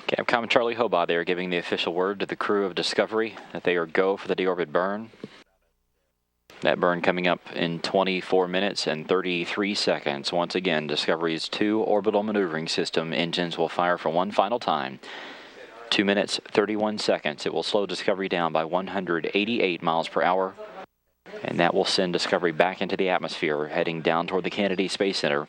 Capcom Charlie Hobart there giving the official word to the crew of Discovery that they are go for the deorbit burn. That burn coming up in 24 minutes and 33 seconds. Once again, Discovery's 2 orbital maneuvering system engines will fire for one final time. 2 minutes, 31 seconds. It will slow Discovery down by 188 miles per hour. And that will send Discovery back into the atmosphere, heading down toward the Kennedy Space Center.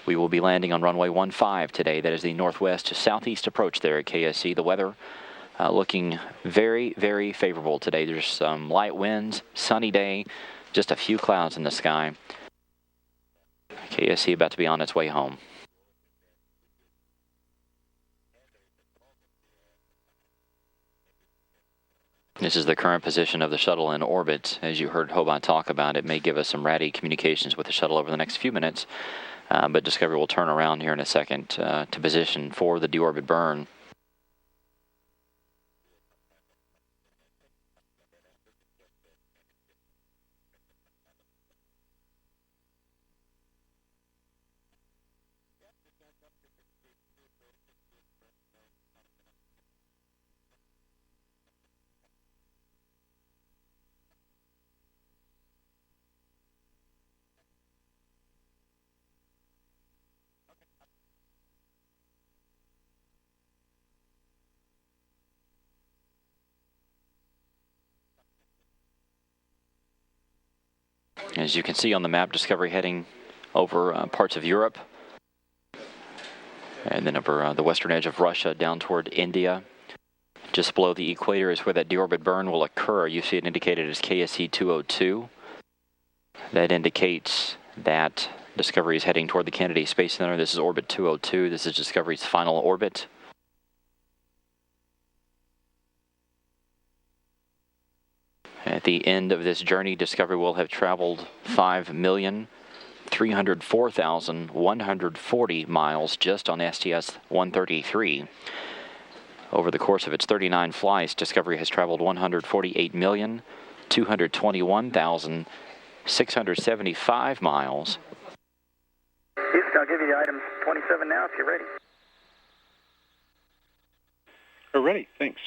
We will be landing on runway 15 today. That is the northwest to southeast approach there at KSC. The weather looking very, very favorable today. There's some light winds, sunny day, just a few clouds in the sky. KSC about to be on its way home. This is the current position of the shuttle in orbit. As you heard Hobart talk about, it may give us some ratty communications with the shuttle over the next few minutes, but Discovery will turn around here in a second to position for the deorbit burn. As you can see on the map, Discovery heading over parts of Europe, and then over the western edge of Russia down toward India. Just below the equator is where that deorbit burn will occur. You see it indicated as KSC 202. That indicates that Discovery is heading toward the Kennedy Space Center. This is orbit 202. This is Discovery's final orbit. At the end of this journey, Discovery will have traveled 5,304,140 miles just on STS-133. Over the course of its 39 flights, Discovery has traveled 148,221,675 miles. Houston, I'll give you the items 27 now if you're ready. We're ready, thanks.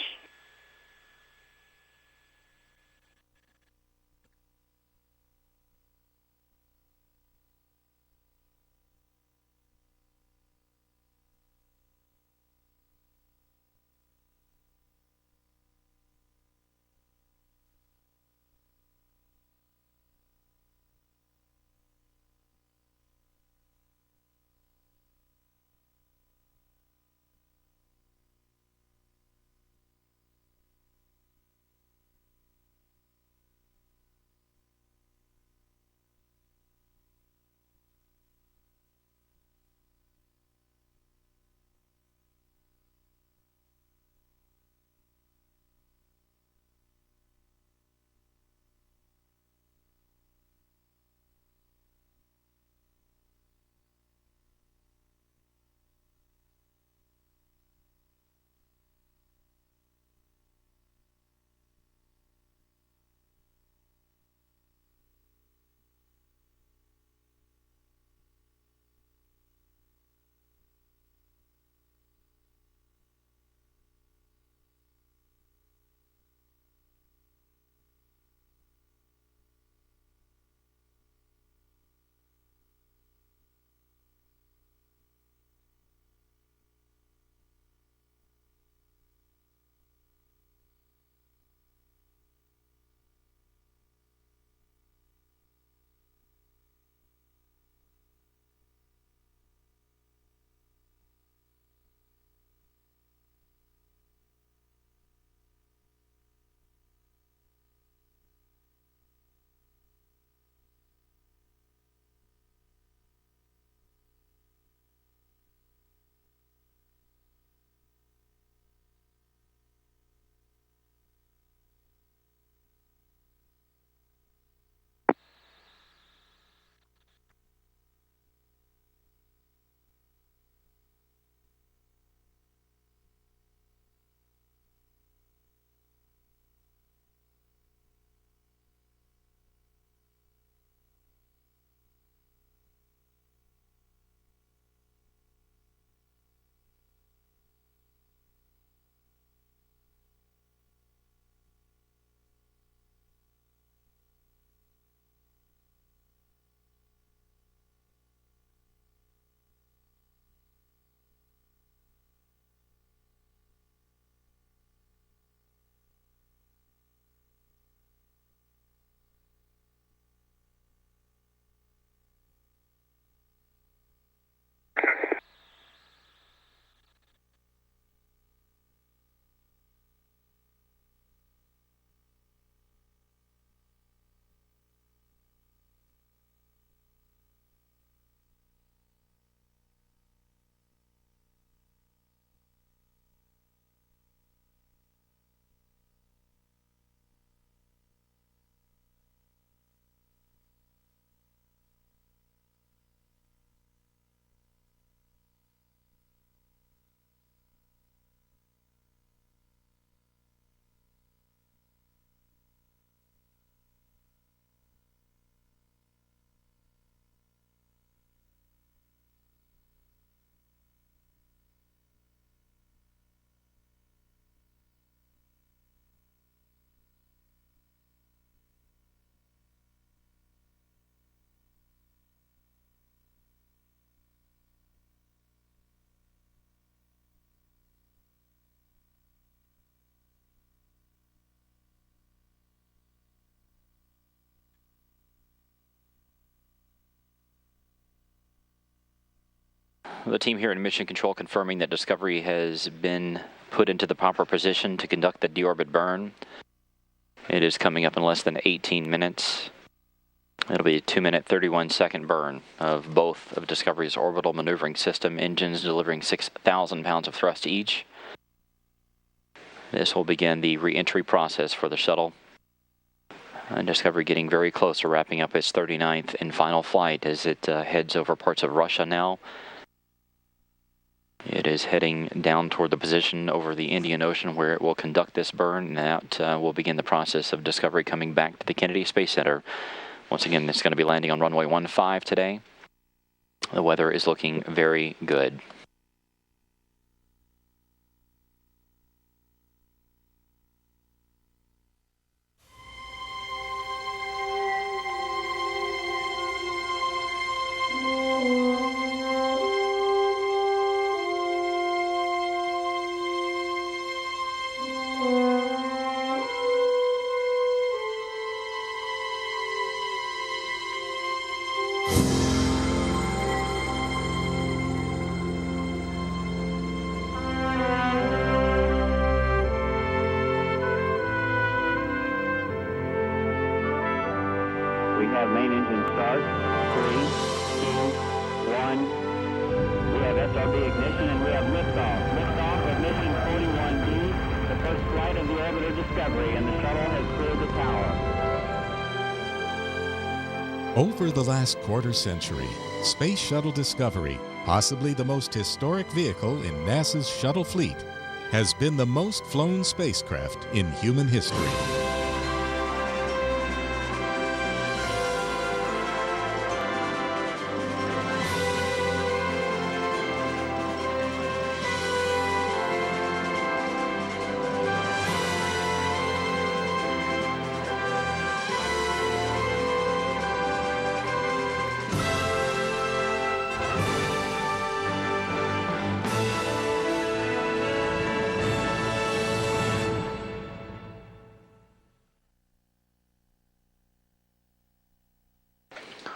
The team here in Mission Control confirming that Discovery has been put into the proper position to conduct the deorbit burn. It is coming up in less than 18 minutes. It'll be a 2-minute, 31-second burn of both of Discovery's orbital maneuvering system engines, delivering 6,000 pounds of thrust each. This will begin the re-entry process for the shuttle. And Discovery getting very close to wrapping up its 39th and final flight as it heads over parts of Russia now. It is heading down toward the position over the Indian Ocean where it will conduct this burn, and that will begin the process of Discovery coming back to the Kennedy Space Center. Once again, it's going to be landing on runway 15 today. The weather is looking very good. We have main engine start. 3, 2, 1. We have SRB ignition and we have liftoff. Liftoff of mission 41B, the first flight of the orbiter Discovery, and the shuttle has cleared the tower. Over the last quarter century, Space Shuttle Discovery, possibly the most historic vehicle in NASA's shuttle fleet, has been the most flown spacecraft in human history.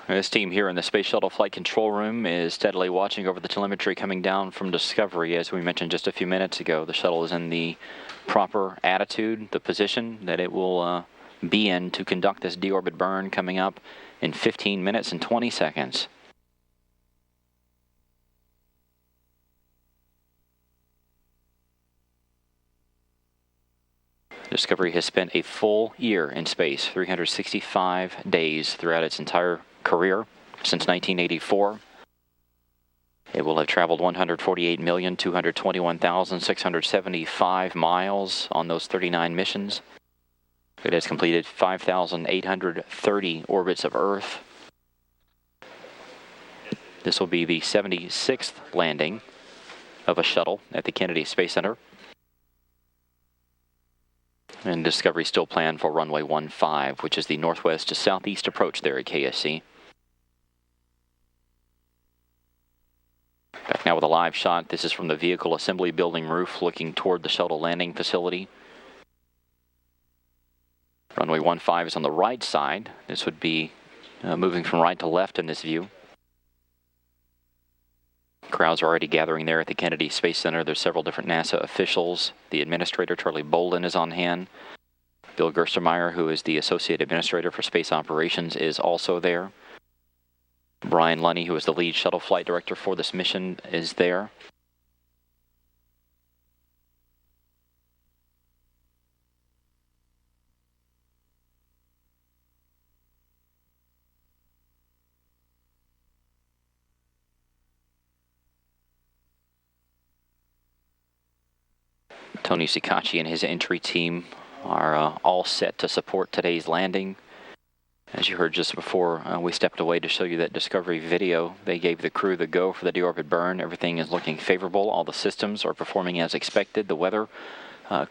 This team here in the Space Shuttle Flight Control Room is steadily watching over the telemetry coming down from Discovery. As we mentioned just a few minutes ago, the shuttle is in the proper attitude, the position that it will be in to conduct this deorbit burn coming up in 15 minutes and 20 seconds. Discovery has spent a full year in space, 365 days throughout its entire career since 1984. It will have traveled 148,221,675 miles on those 39 missions. It has completed 5,830 orbits of Earth. This will be the 76th landing of a shuttle at the Kennedy Space Center. And Discovery still planned for runway 15, which is the northwest to southeast approach there at KSC. Back now with a live shot. This is from the vehicle assembly building roof looking toward the shuttle landing facility. Runway 15 is on the right side. This would be moving from right to left in this view. Crowds are already gathering there at the Kennedy Space Center. There's several different NASA officials. The administrator, Charlie Bowen, is on hand. Bill Gerstermeyer, who is the Associate Administrator for Space Operations, is also there. Brian Lunny, who is the lead shuttle flight director for this mission, is there. Tony Sicacci and his entry team are all set to support today's landing. As you heard just before we stepped away to show you that Discovery video, they gave the crew the go for the deorbit burn. Everything is looking favorable. All the systems are performing as expected. The weather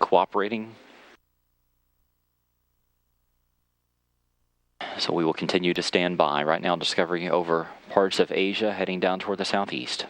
cooperating. So we will continue to stand by. Right now, Discovery over parts of Asia, heading down toward the southeast.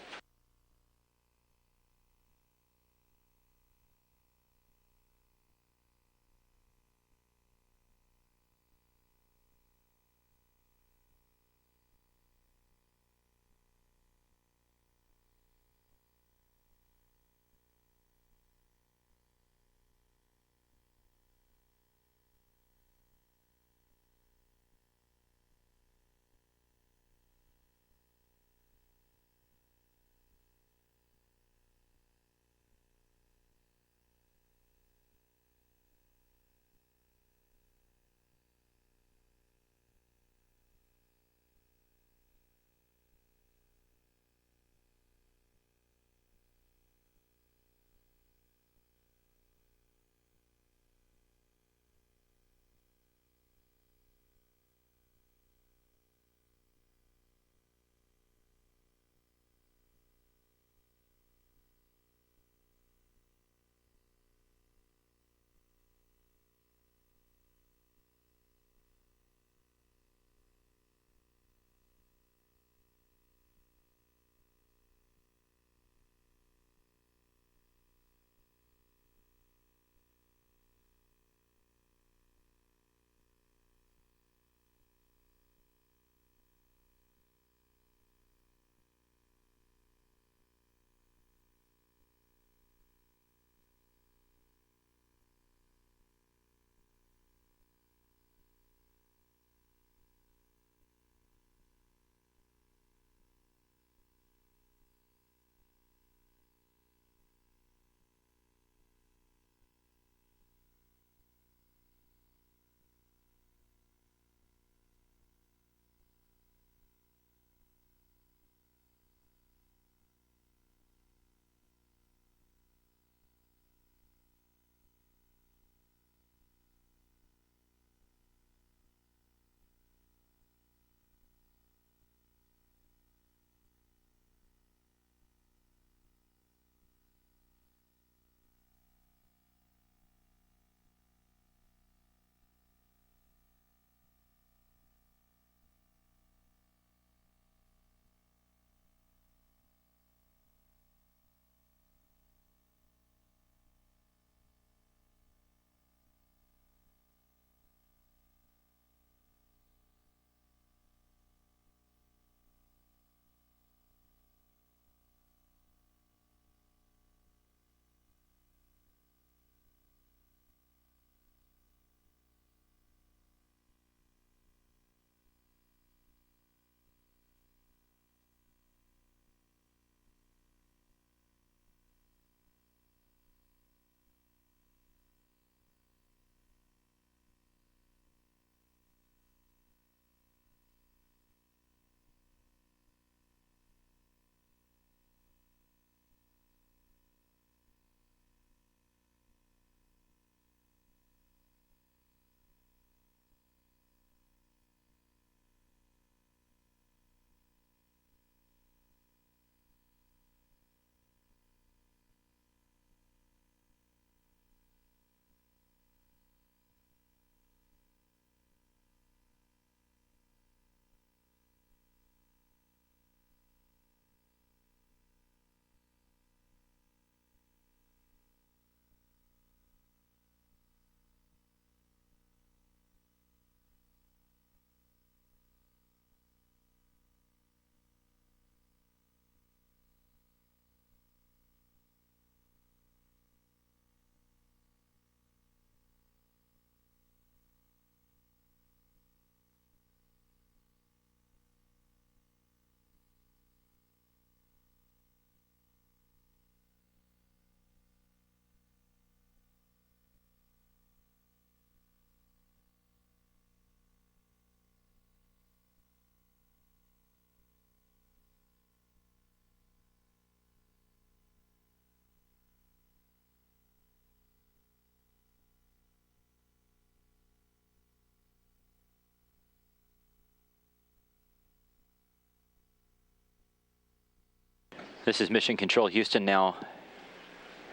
This is Mission Control Houston, now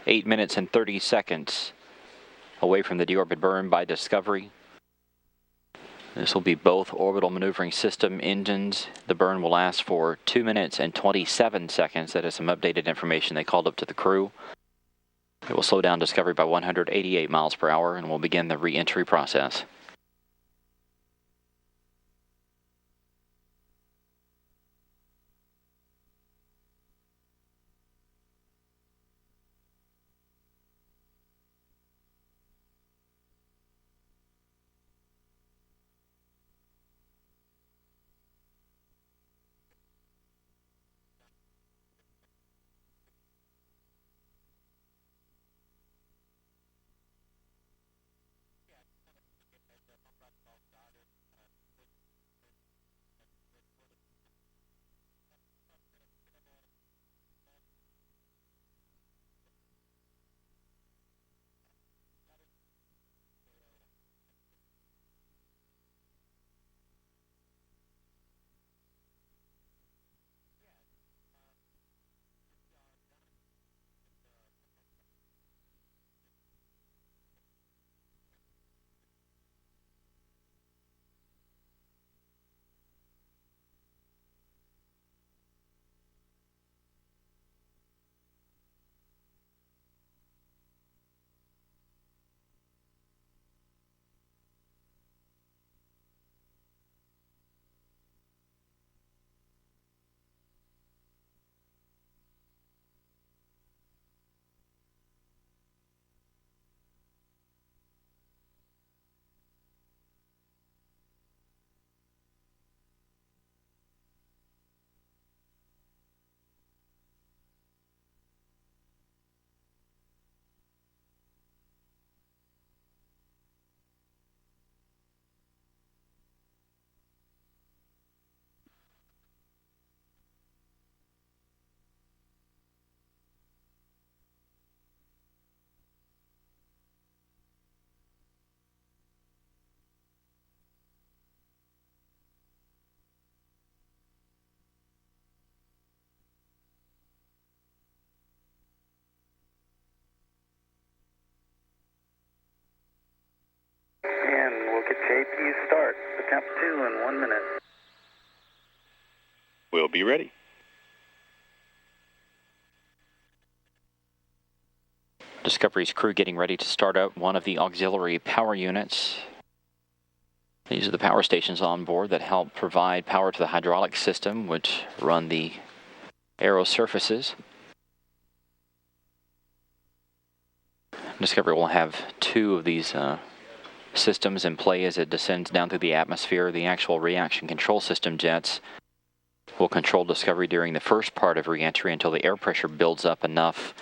8 minutes and 30 seconds away from the deorbit burn by Discovery. This will be both orbital maneuvering system engines. The burn will last for 2 minutes and 27 seconds. That is some updated information they called up to the crew. It will slow down Discovery by 188 miles per hour and will begin the re-entry process. And we'll get JP start. Attempt 2 in 1 minute. We'll be ready. Discovery's crew getting ready to start up one of the auxiliary power units. These are the power stations on board that help provide power to the hydraulic system, which run the aero surfaces. Discovery will have 2 of these systems in play as it descends down through the atmosphere. The actual reaction control system jets will control Discovery during the first part of re-entry until the air pressure builds up enough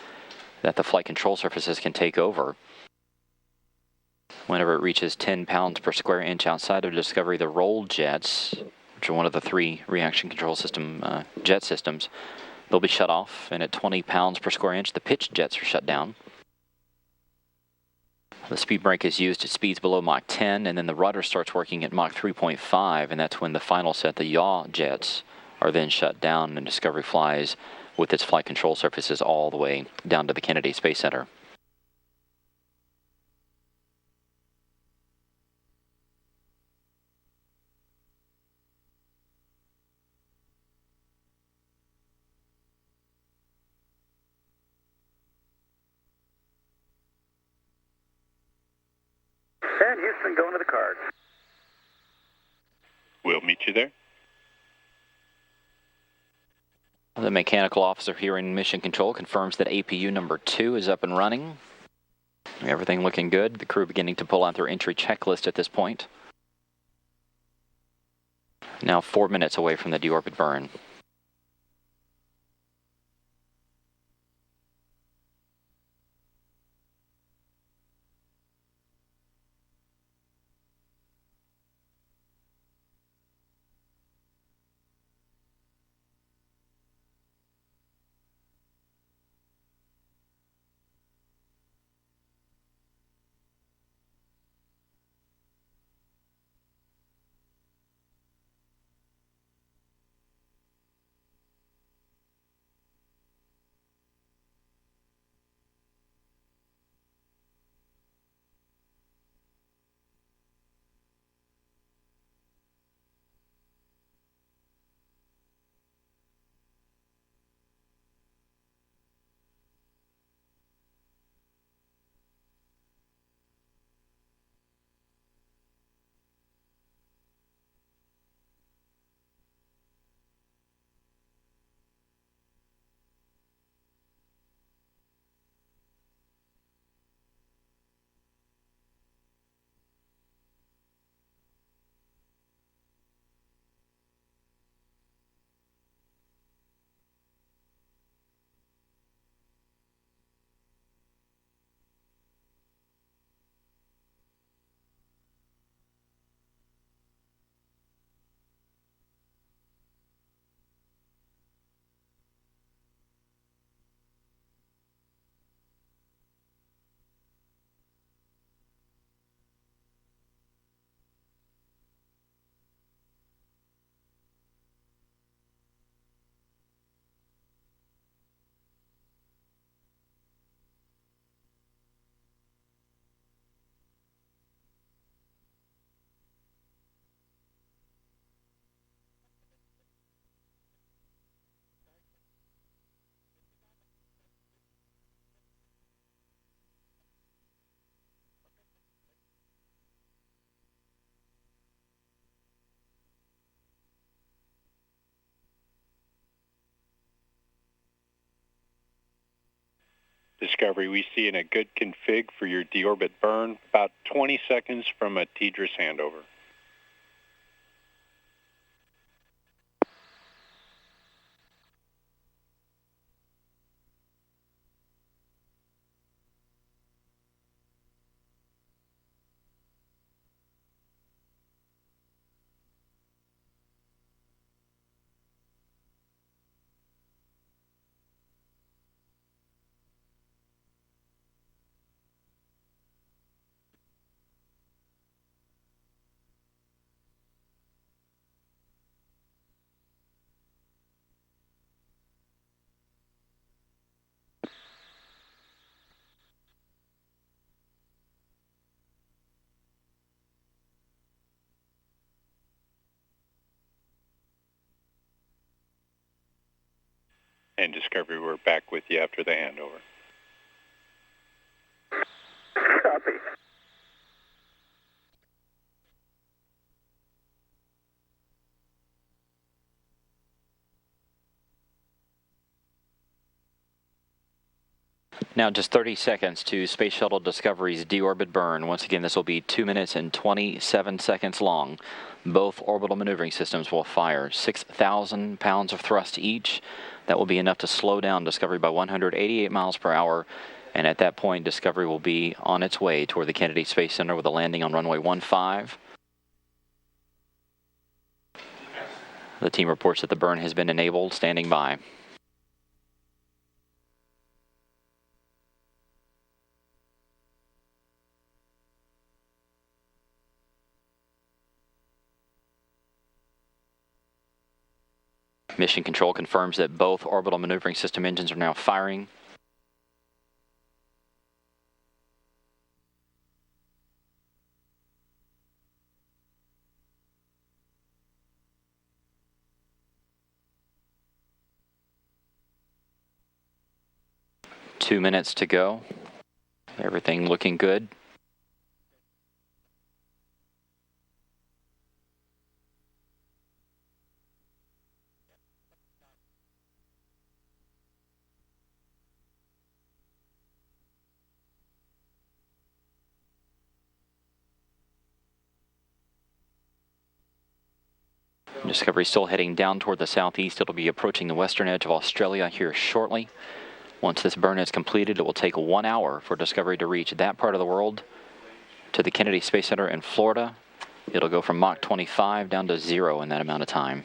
that the flight control surfaces can take over. Whenever it reaches 10 pounds per square inch outside of Discovery, the roll jets, which are one of the 3 reaction control system jet systems, they'll be shut off, and at 20 pounds per square inch, the pitched jets are shut down. The speed brake is used at speeds below Mach 10, and then the rudder starts working at Mach 3.5, and that's when the final set, the yaw jets, are then shut down, and Discovery flies with its flight control surfaces all the way down to the Kennedy Space Center. And Houston going to the cards. We'll meet you there. The mechanical officer here in Mission Control confirms that APU number 2 is up and running. Everything looking good. The crew beginning to pull out their entry checklist at this point. Now 4 minutes away from the deorbit burn. Discovery, we see in a good config for your deorbit burn, about 20 seconds from a TDRS handover. And Discovery, we're back with you after the handover. Copy. Now just 30 seconds to Space Shuttle Discovery's deorbit burn. Once again, this will be 2 minutes and 27 seconds long. Both orbital maneuvering systems will fire 6,000 pounds of thrust each. That will be enough to slow down Discovery by 188 miles per hour. And at that point, Discovery will be on its way toward the Kennedy Space Center with a landing on runway 15. The team reports that the burn has been enabled, standing by. Mission Control confirms that both orbital maneuvering system engines are now firing. Two minutes to go. Everything looking good. Discovery still heading down toward the southeast. It'll be approaching the western edge of Australia here shortly. Once this burn is completed, it will take 1 hour for Discovery to reach that part of the world to the Kennedy Space Center in Florida. It'll go from Mach 25 down to 0 in that amount of time.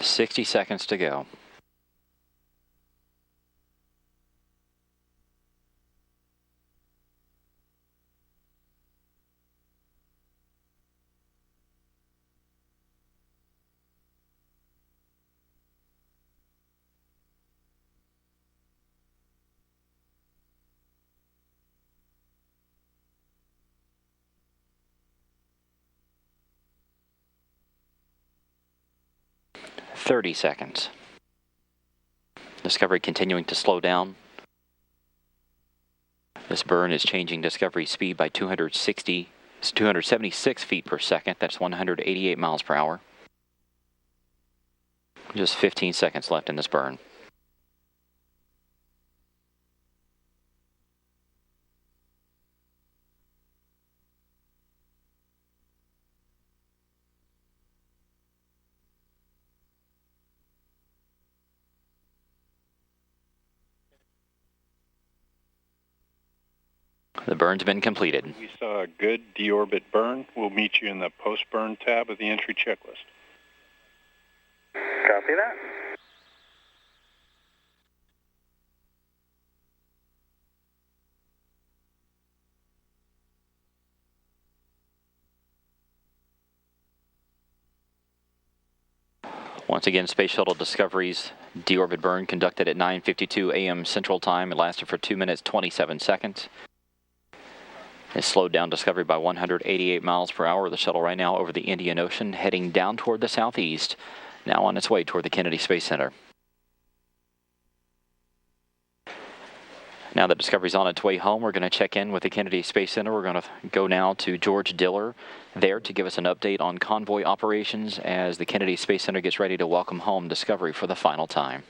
$60 seconds to go. $30 seconds. Discovery continuing to slow down. This burn is changing Discovery's speed by 276 feet per second. That's 188 miles per hour. Just 15 seconds left in this burn. The burn's been completed. We saw a good deorbit burn. We'll meet you in the post-burn tab of the entry checklist. Copy that. Once again, Space Shuttle Discovery's deorbit burn conducted at 9:52 a.m. Central Time. It lasted for 2 minutes, 27 seconds. It slowed down Discovery by 188 miles per hour. The shuttle right now over the Indian Ocean, heading down toward the southeast. now on its way toward the Kennedy Space Center. Now that Discovery's on its way home, we're going to check in with the Kennedy Space Center. We're going to go now to George Diller there to give us an update on convoy operations as the Kennedy Space Center gets ready to welcome home Discovery for the final time.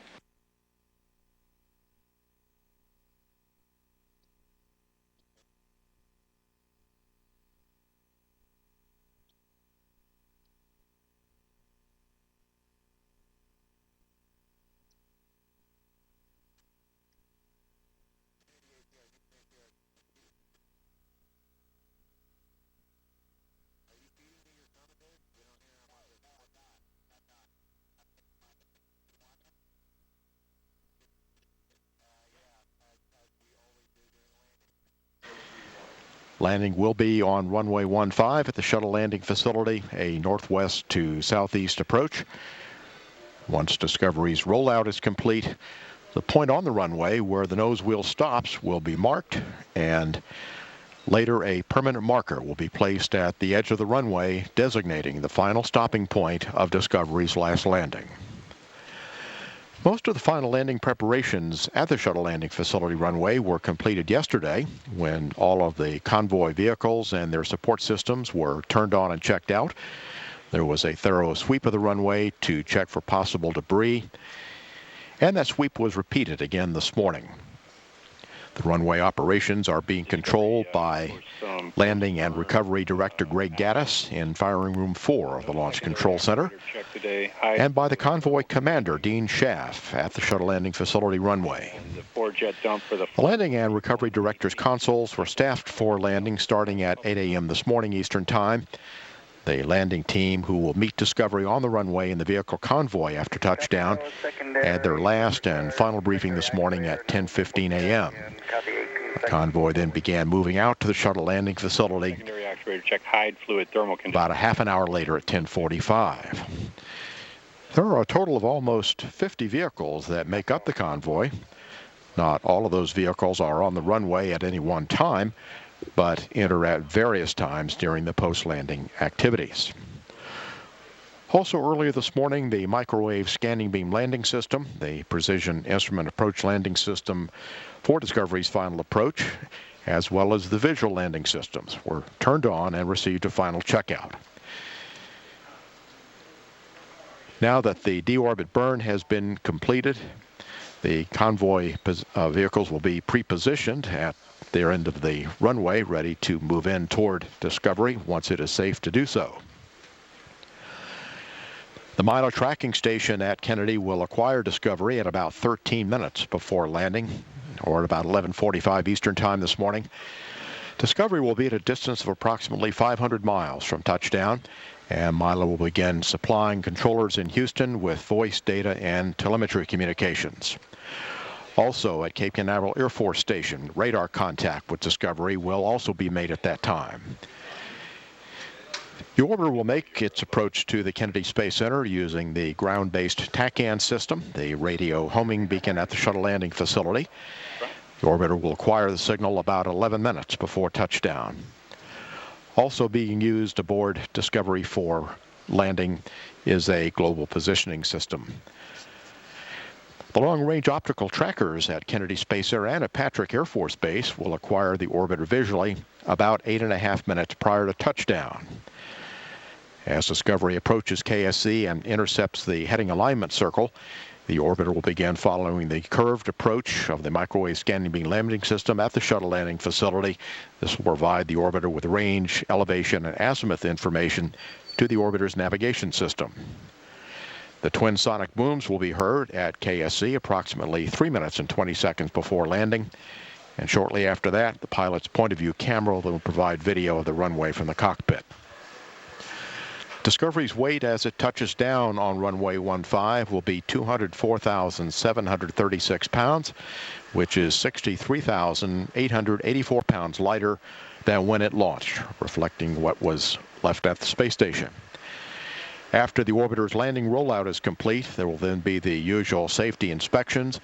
Landing will be on runway 15 at the shuttle landing facility, a northwest to southeast approach. Once Discovery's rollout is complete, the point on the runway where the nose wheel stops will be marked, and later a permanent marker will be placed at the edge of the runway designating the final stopping point of Discovery's last landing. Most of the final landing preparations at the shuttle landing facility runway were completed yesterday when all of the convoy vehicles and their support systems were turned on and checked out. There was a thorough sweep of the runway to check for possible debris, and that sweep was repeated again this morning. The runway operations are being controlled by Landing and Recovery Director Greg Gaddis in Firing Room 4 of the Launch Control Center, and by the Convoy Commander Dean Schaff at the Shuttle Landing Facility runway. The Landing and Recovery Director's consoles were staffed for landing starting at 8 a.m. this morning Eastern Time. The landing team, who will meet Discovery on the runway in the vehicle convoy after touchdown, had their last and final briefing this morning at 10:15 a.m. The convoy then began moving out to the shuttle landing facility about a half an hour later at 10:45. There are a total of almost 50 vehicles that make up the convoy. Not all of those vehicles are on the runway at any one time, but enter at various times during the post-landing activities. Also earlier this morning, the microwave scanning beam landing system, the precision instrument approach landing system for Discovery's final approach, as well as the visual landing systems, were turned on and received a final checkout. Now that the deorbit burn has been completed, the convoy vehicles will be pre-positioned at their end of the runway, ready to move in toward Discovery once it is safe to do so. The Milo tracking station at Kennedy will acquire Discovery at about 13 minutes before landing, or at about 11:45 Eastern Time this morning. Discovery will be at a distance of approximately 500 miles from touchdown, and Milo will begin supplying controllers in Houston with voice, data, and telemetry communications. Also at Cape Canaveral Air Force Station, radar contact with Discovery will also be made at that time. The orbiter will make its approach to the Kennedy Space Center using the ground-based TACAN system, the radio homing beacon at the shuttle landing facility. The orbiter will acquire the signal about 11 minutes before touchdown. Also being used aboard Discovery for landing is a global positioning system. The long-range optical trackers at Kennedy Space Center and at Patrick Air Force Base will acquire the orbiter visually about 8.5 minutes prior to touchdown. As Discovery approaches KSC and intercepts the heading alignment circle, the orbiter will begin following the curved approach of the microwave scanning beam landing system at the shuttle landing facility. This will provide the orbiter with range, elevation, and azimuth information to the orbiter's navigation system. The twin sonic booms will be heard at KSC approximately 3 minutes and 20 seconds before landing. And shortly after that, the pilot's point of view camera will provide video of the runway from the cockpit. Discovery's weight as it touches down on runway 15 will be 204,736 pounds, which is 63,884 pounds lighter than when it launched, reflecting what was left at the space station. After the orbiter's landing rollout is complete, there will then be the usual safety inspections,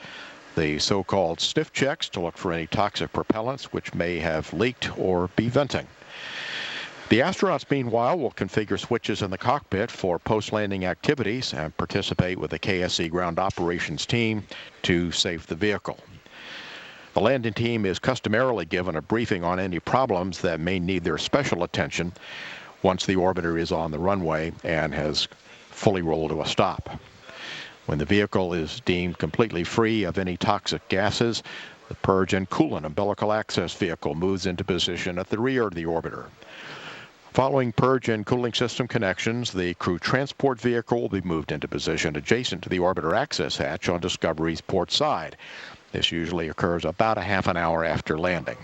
the so-called sniff checks to look for any toxic propellants which may have leaked or be venting. The astronauts, meanwhile, will configure switches in the cockpit for post-landing activities and participate with the KSC ground operations team to save the vehicle. The landing team is customarily given a briefing on any problems that may need their special attention once the orbiter is on the runway and has fully rolled to a stop. When the vehicle is deemed completely free of any toxic gases, the purge and coolant umbilical access vehicle moves into position at the rear of the orbiter. Following purge and cooling system connections, the crew transport vehicle will be moved into position adjacent to the orbiter access hatch on Discovery's port side. This usually occurs about a half an hour after landing.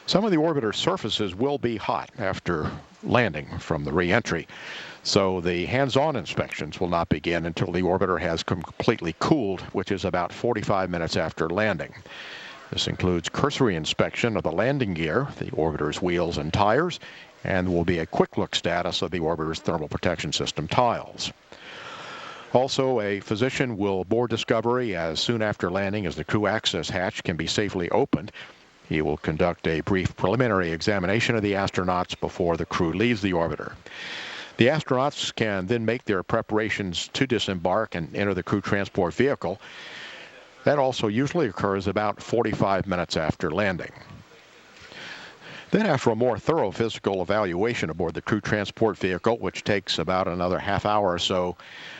Some of the orbiter surfaces will be hot after landing from the re-entry, so the hands-on inspections will not begin until the orbiter has completely cooled, which is about 45 minutes after landing. This includes cursory inspection of the landing gear, the orbiter's wheels and tires, and will be a quick look status of the orbiter's thermal protection system tiles. Also, a physician will board Discovery as soon after landing as the crew access hatch can be safely opened. He will conduct a brief preliminary examination of the astronauts before the crew leaves the orbiter. The astronauts can then make their preparations to disembark and enter the crew transport vehicle. That also usually occurs about 45 minutes after landing. Then, after a more thorough physical evaluation aboard the crew transport vehicle, which takes about another half hour or so,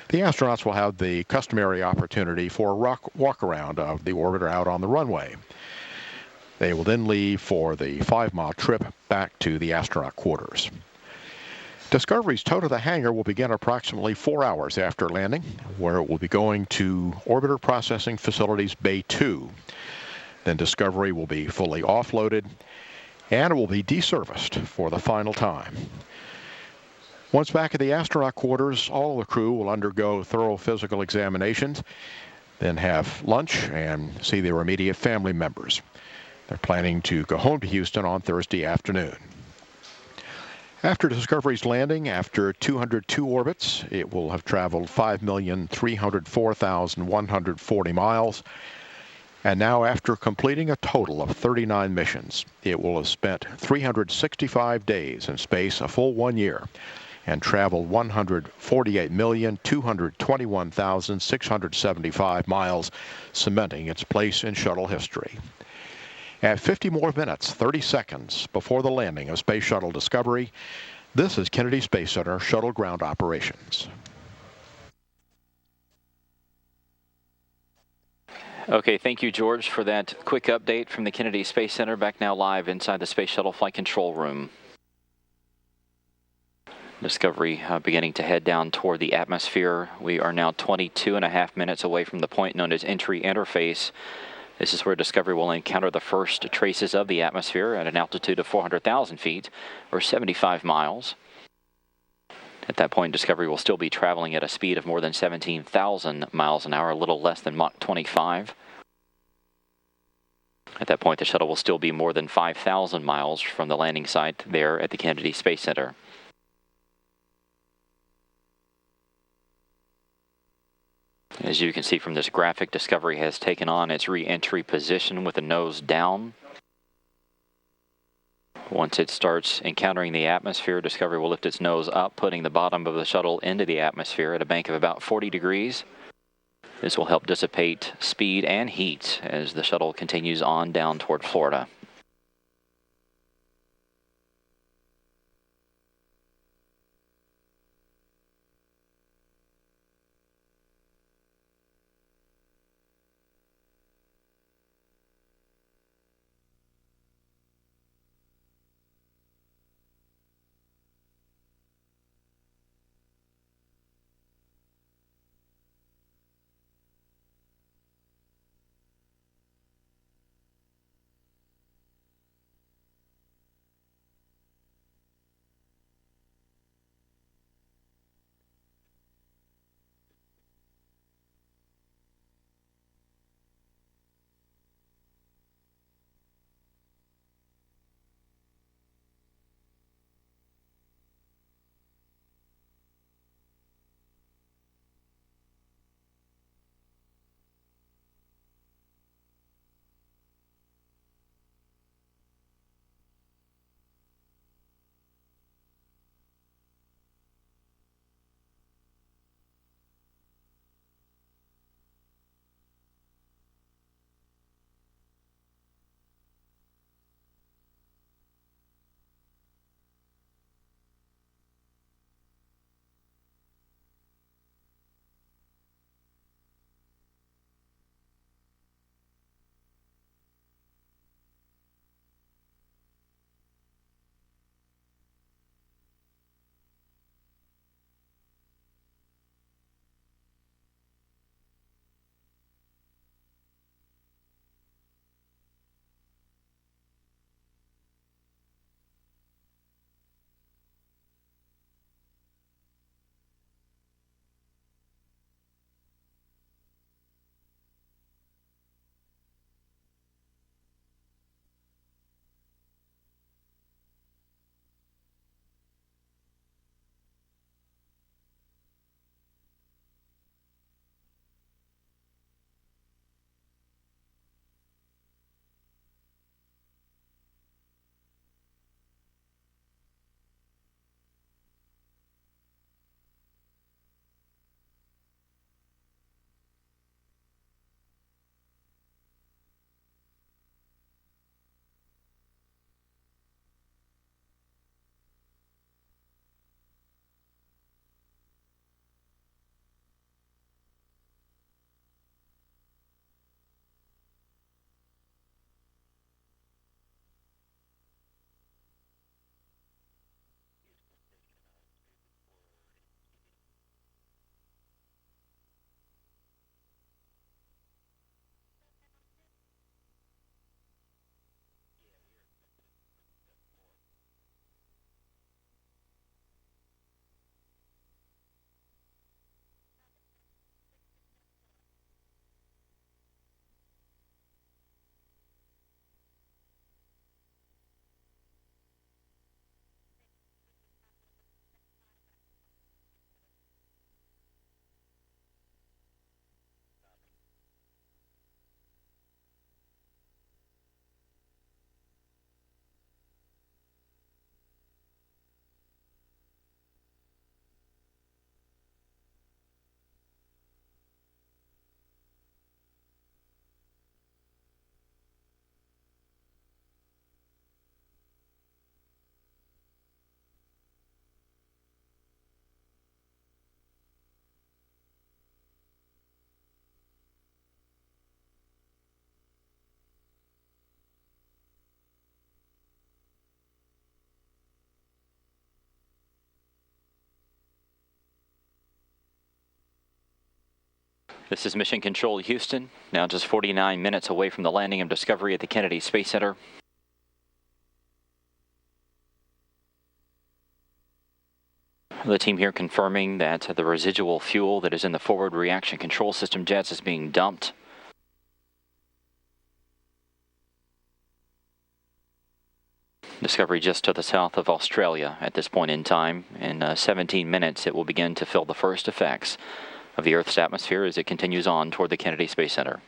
the astronauts will have the customary opportunity for a walk-around of the orbiter out on the runway. They will then leave for the 5-mile trip back to the astronaut quarters. Discovery's tow to the hangar will begin approximately 4 hours after landing, where it will be going to Orbiter Processing Facilities Bay 2. Then Discovery will be fully offloaded, and it will be deserviced for the final time. Once back at the astronaut quarters, all of the crew will undergo thorough physical examinations, then have lunch and see their immediate family members. They're planning to go home to Houston on Thursday afternoon. After Discovery's landing, after 202 orbits, it will have traveled 5,304,140 miles. And now, after completing a total of 39 missions, it will have spent 365 days in space, a full 1 year, and traveled 148,221,675 miles, cementing its place in shuttle history. At 50 more minutes, 30 seconds before the landing of Space Shuttle Discovery, this is Kennedy Space Center Shuttle Ground Operations. Okay, thank you, George, for that quick update from the Kennedy Space Center. Back now live inside the Space Shuttle Flight Control Room. Discovery beginning to head down toward the atmosphere. We are now 22.5 minutes away from the point known as entry interface. This is where Discovery will encounter the first traces of the atmosphere at an altitude of 400,000 feet, or 75 miles. At that point, Discovery will still be traveling at a speed of more than 17,000 miles an hour, a little less than Mach 25. At that point, the shuttle will still be more than 5,000 miles from the landing site there at the Kennedy Space Center. As you can see from this graphic, Discovery has taken on its re-entry position with the nose down. Once it starts encountering the atmosphere, Discovery will lift its nose up, putting the bottom of the shuttle into the atmosphere at a bank of about 40 degrees. This will help dissipate speed and heat as the shuttle continues on down toward Florida. This is Mission Control Houston, now just 49 minutes away from the landing of Discovery at the Kennedy Space Center. The team here confirming that the residual fuel that is in the forward reaction control system jets is being dumped. Discovery just to the south of Australia at this point in time. In 17 minutes, it will begin to feel the first effects of the Earth's atmosphere as it continues on toward the Kennedy Space Center.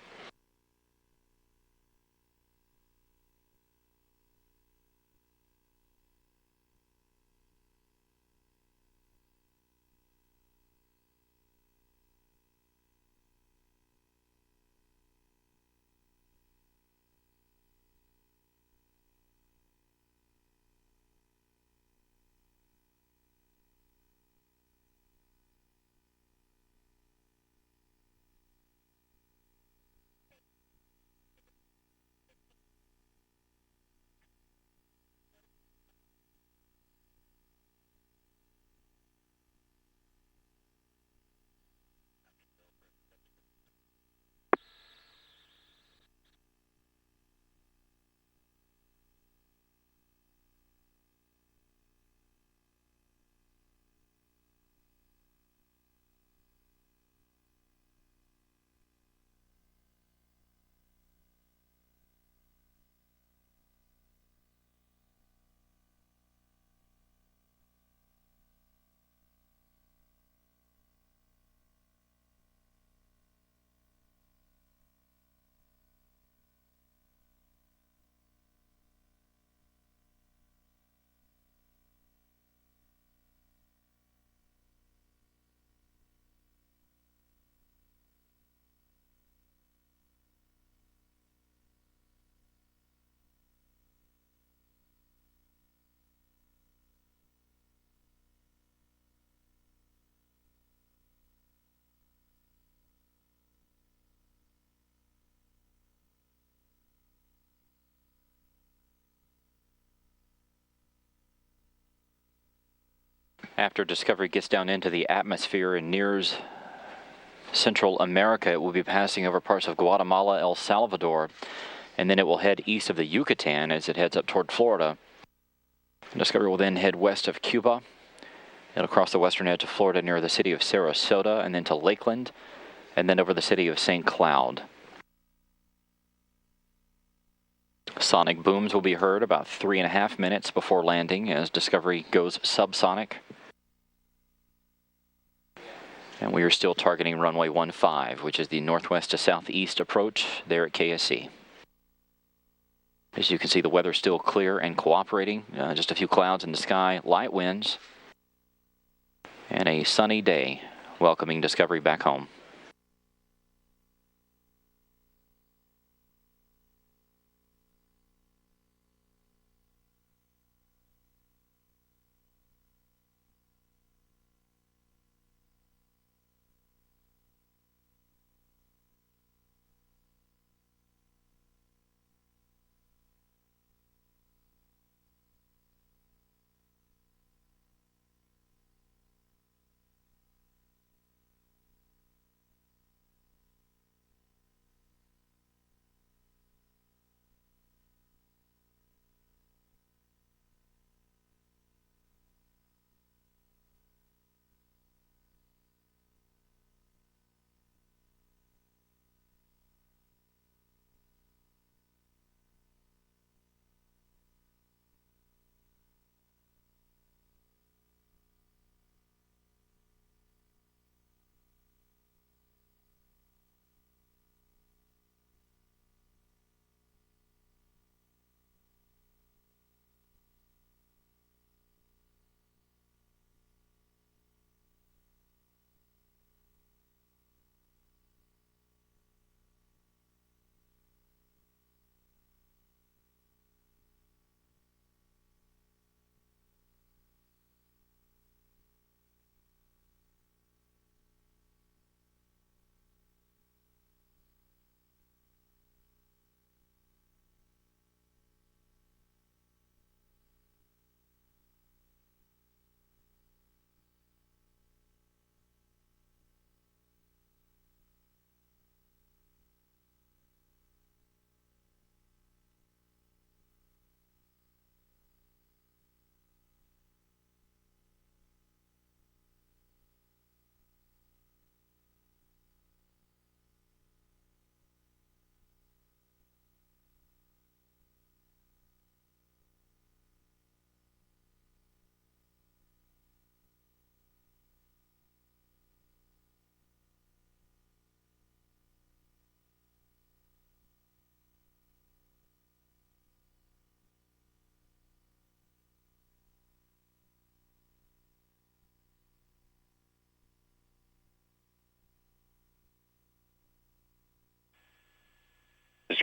After Discovery gets down into the atmosphere and nears Central America, it will be passing over parts of Guatemala, El Salvador, and then it will head east of the Yucatan as it heads up toward Florida. Discovery will then head west of Cuba. It'll cross the western edge of Florida near the city of Sarasota, and then to Lakeland, and then over the city of St. Cloud. Sonic booms will be heard about 3.5 minutes before landing as Discovery goes subsonic. And we are still targeting runway 15, which is the northwest to southeast approach there at KSC. As you can see, the weather's still clear and cooperating. Just a few clouds in the sky, light winds, and a sunny day welcoming Discovery back home.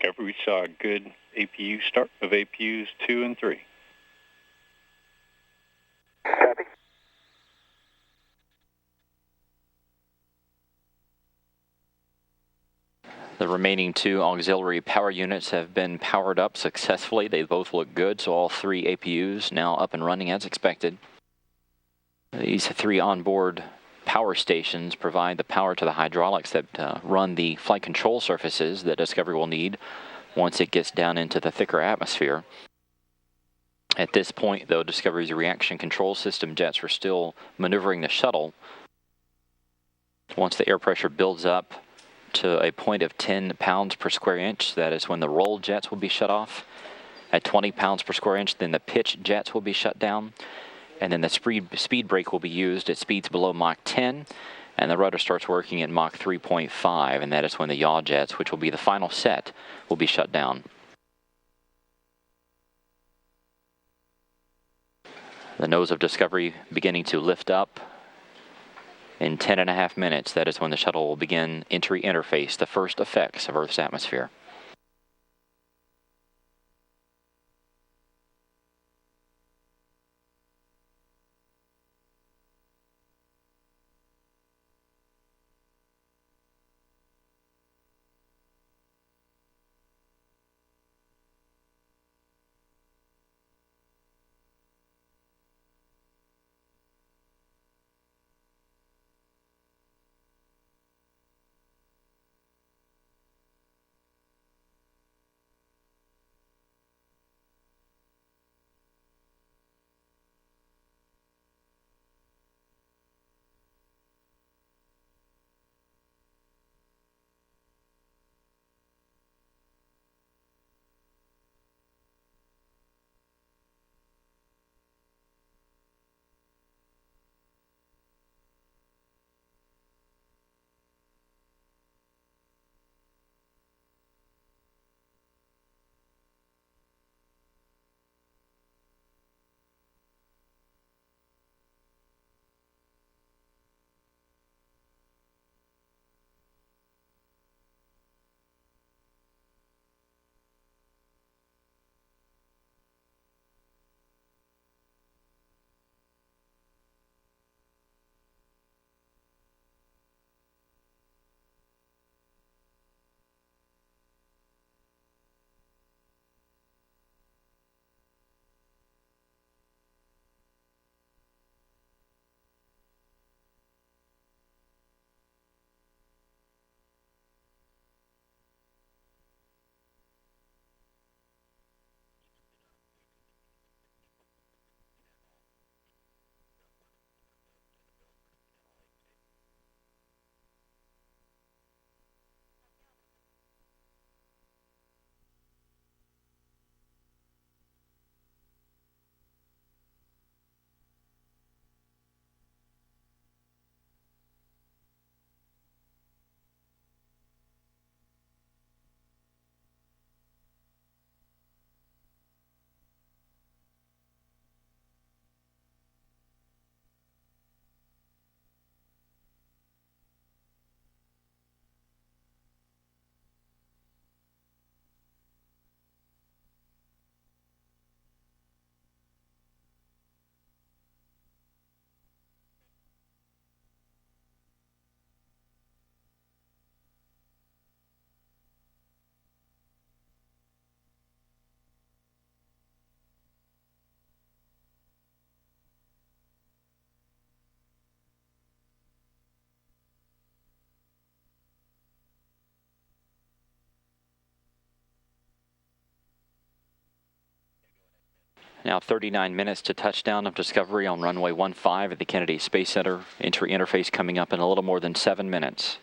Discovery. We saw a good APU start of APUs 2 and 3. Copy. The remaining 2 auxiliary power units have been powered up successfully. They both look good, so all 3 APUs now up and running as expected. These 3 onboard power stations provide the power to the hydraulics that run the flight control surfaces that Discovery will need once it gets down into the thicker atmosphere. At this point, though, Discovery's reaction control system jets are still maneuvering the shuttle. Once the air pressure builds up to a point of 10 pounds per square inch, that is when the roll jets will be shut off. At 20 pounds per square inch, then the pitch jets will be shut down. And then the speed brake will be used at speeds below Mach 10, and the rudder starts working at Mach 3.5, and that is when the yaw jets, which will be the final set, will be shut down. The nose of Discovery beginning to lift up. In 10.5 minutes, that is when the shuttle will begin entry interface, the first effects of Earth's atmosphere. Now 39 minutes to touchdown of Discovery on runway 15 at the Kennedy Space Center. Entry interface coming up in a little more than 7 minutes.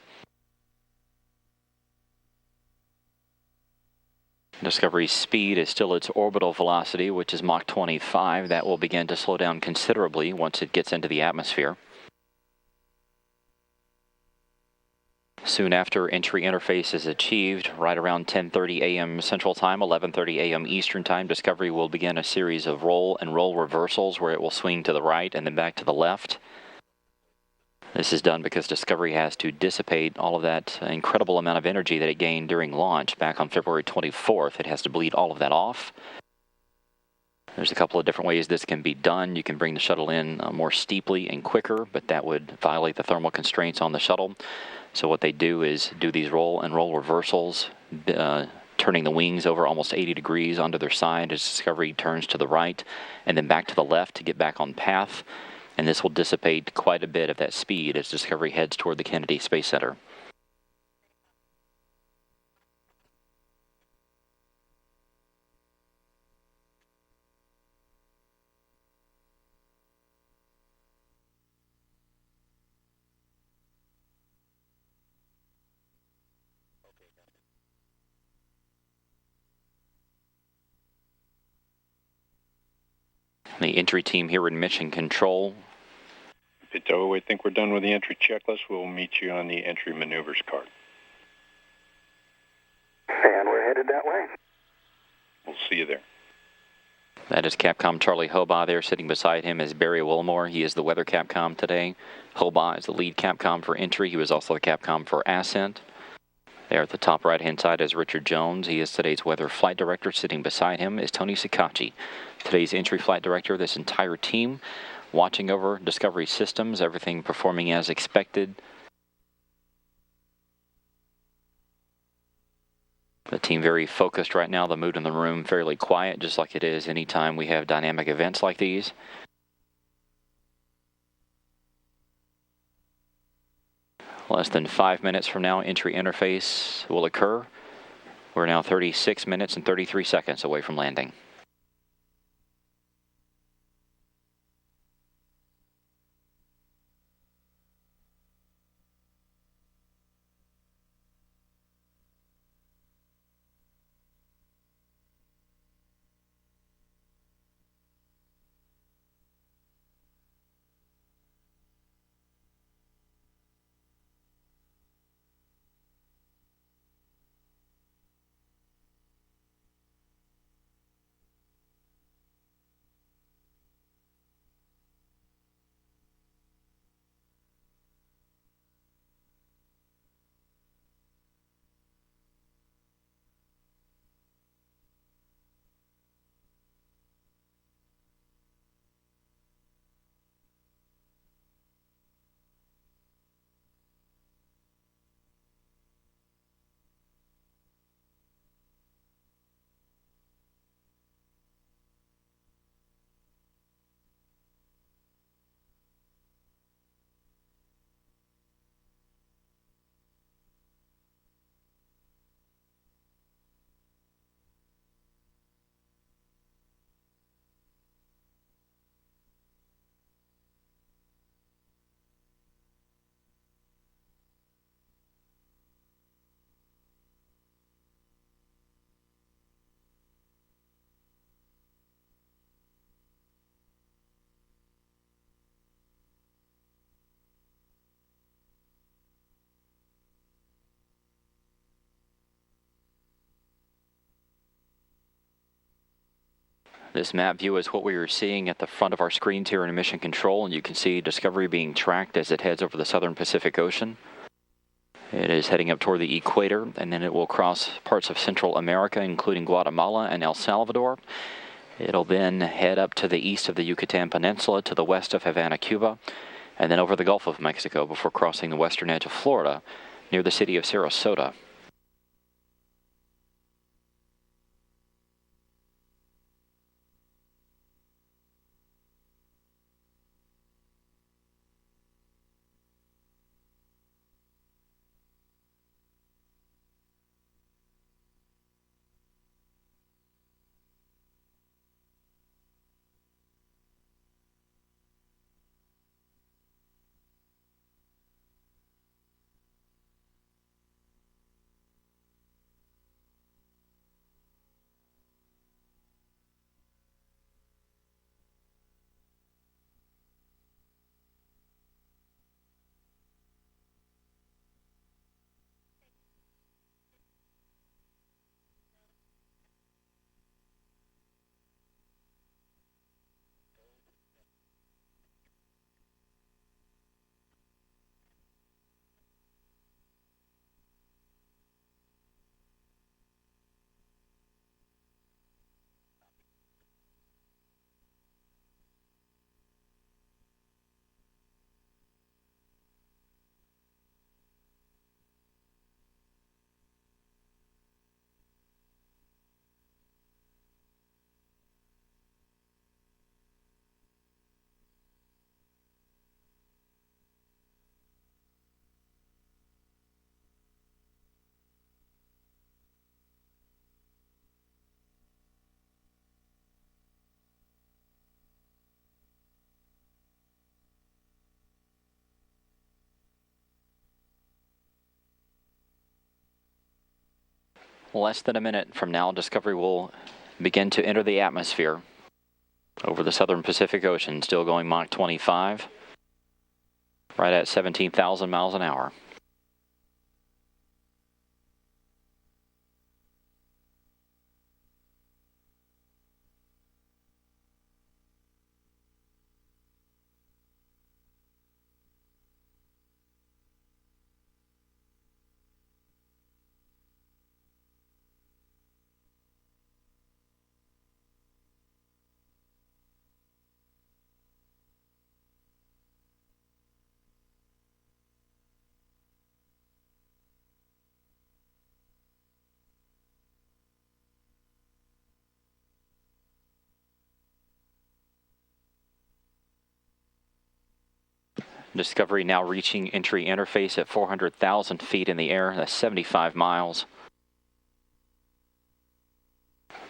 Discovery's speed is still its orbital velocity, which is Mach 25. That will begin to slow down considerably once it gets into the atmosphere. Soon after entry interface is achieved, right around 10:30 a.m. Central Time, 11:30 a.m. Eastern Time, Discovery will begin a series of roll and roll reversals where it will swing to the right and then back to the left. This is done because Discovery has to dissipate all of that incredible amount of energy that it gained during launch back on February 24th. It has to bleed all of that off. There's a couple of different ways this can be done. You can bring the shuttle in more steeply and quicker, but that would violate the thermal constraints on the shuttle. So what they do is do these roll and roll reversals, turning the wings over almost 80 degrees onto their side as Discovery turns to the right, and then back to the left to get back on path. And this will dissipate quite a bit of that speed as Discovery heads toward the Kennedy Space Center. The entry team here in Mission Control. Pito, I think we're done with the entry checklist. We'll meet you on the entry maneuvers card. And we're headed that way. We'll see you there. That is Capcom Charlie Hobaugh there. Sitting beside him is Barry Wilmore. He is the weather Capcom today. Hobaugh is the lead Capcom for entry. He was also the Capcom for ascent. There at the top right-hand side is Richard Jones. He is today's weather flight director. Sitting beside him is Tony Sikachi, today's entry flight director. This entire team watching over Discovery systems, everything performing as expected. The team very focused right now. The mood in the room fairly quiet, just like it is anytime we have dynamic events like these. Less than 5 minutes from now, entry interface will occur. We're now 36 minutes and 33 seconds away from landing. This map view is what we are seeing at the front of our screens here in Mission Control, and you can see Discovery being tracked as it heads over the southern Pacific Ocean. It is heading up toward the equator, and then it will cross parts of Central America, including Guatemala and El Salvador. It'll then head up to the east of the Yucatan Peninsula, to the west of Havana, Cuba, and then over the Gulf of Mexico before crossing the western edge of Florida, near the city of Sarasota. less than a minute from now, Discovery will begin to enter the atmosphere over the southern Pacific Ocean, still going Mach 25, right at 17,000 miles an hour. Discovery now reaching entry interface at 400,000 feet in the air. That's 75 miles.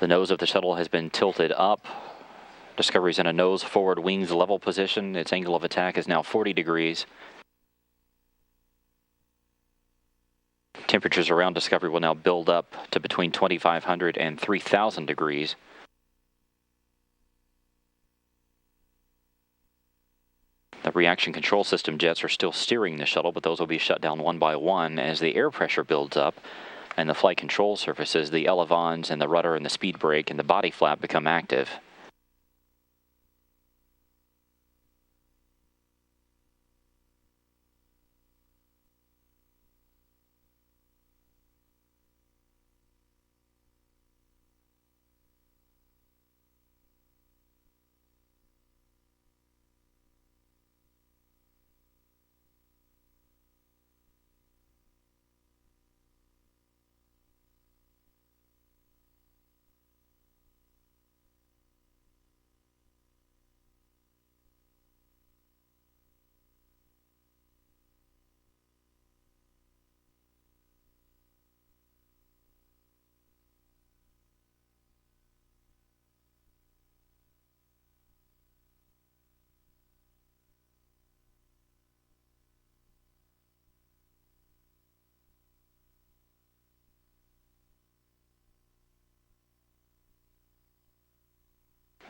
The nose of the shuttle has been tilted up. Discovery's in a nose forward wings level position. Its angle of attack is now 40 degrees. Temperatures around Discovery will now build up to between 2,500 and 3,000 degrees. The reaction control system jets are still steering the shuttle, but those will be shut down one by one as the air pressure builds up and the flight control surfaces, the elevons and the rudder and the speed brake and the body flap become active.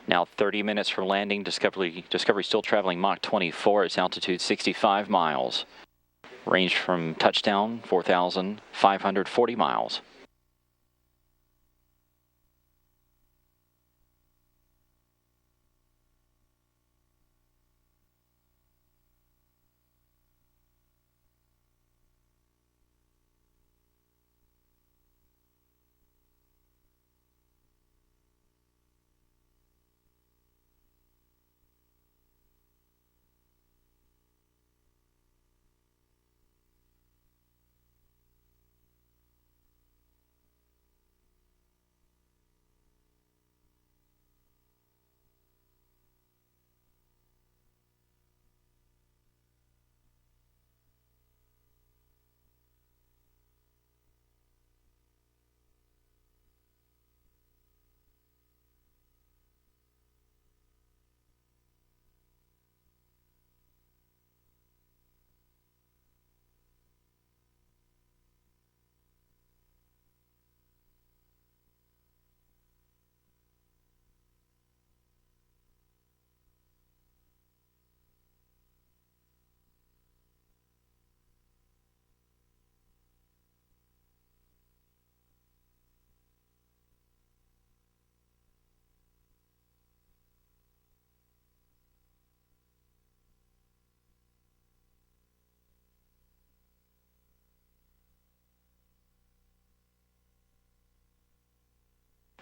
Now 30 minutes from landing, Discovery still traveling Mach 24, its altitude 65 miles. Range from touchdown, 4,540 miles.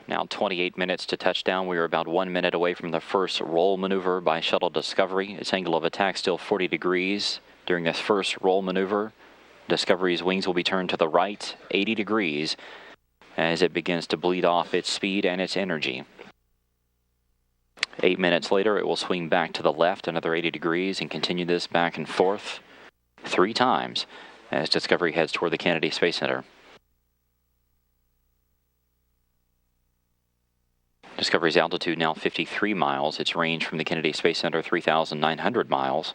Now 28 minutes to touchdown. We are about 1 minute away from the first roll maneuver by Shuttle Discovery. Its angle of attack still 40 degrees. During this first roll maneuver, Discovery's wings will be turned to the right 80 degrees as it begins to bleed off its speed and its energy. 8 minutes later, it will swing back to the left another 80 degrees and continue this back and forth 3 times as Discovery heads toward the Kennedy Space Center. Discovery's altitude now 53 miles. Its range from the Kennedy Space Center 3,900 miles.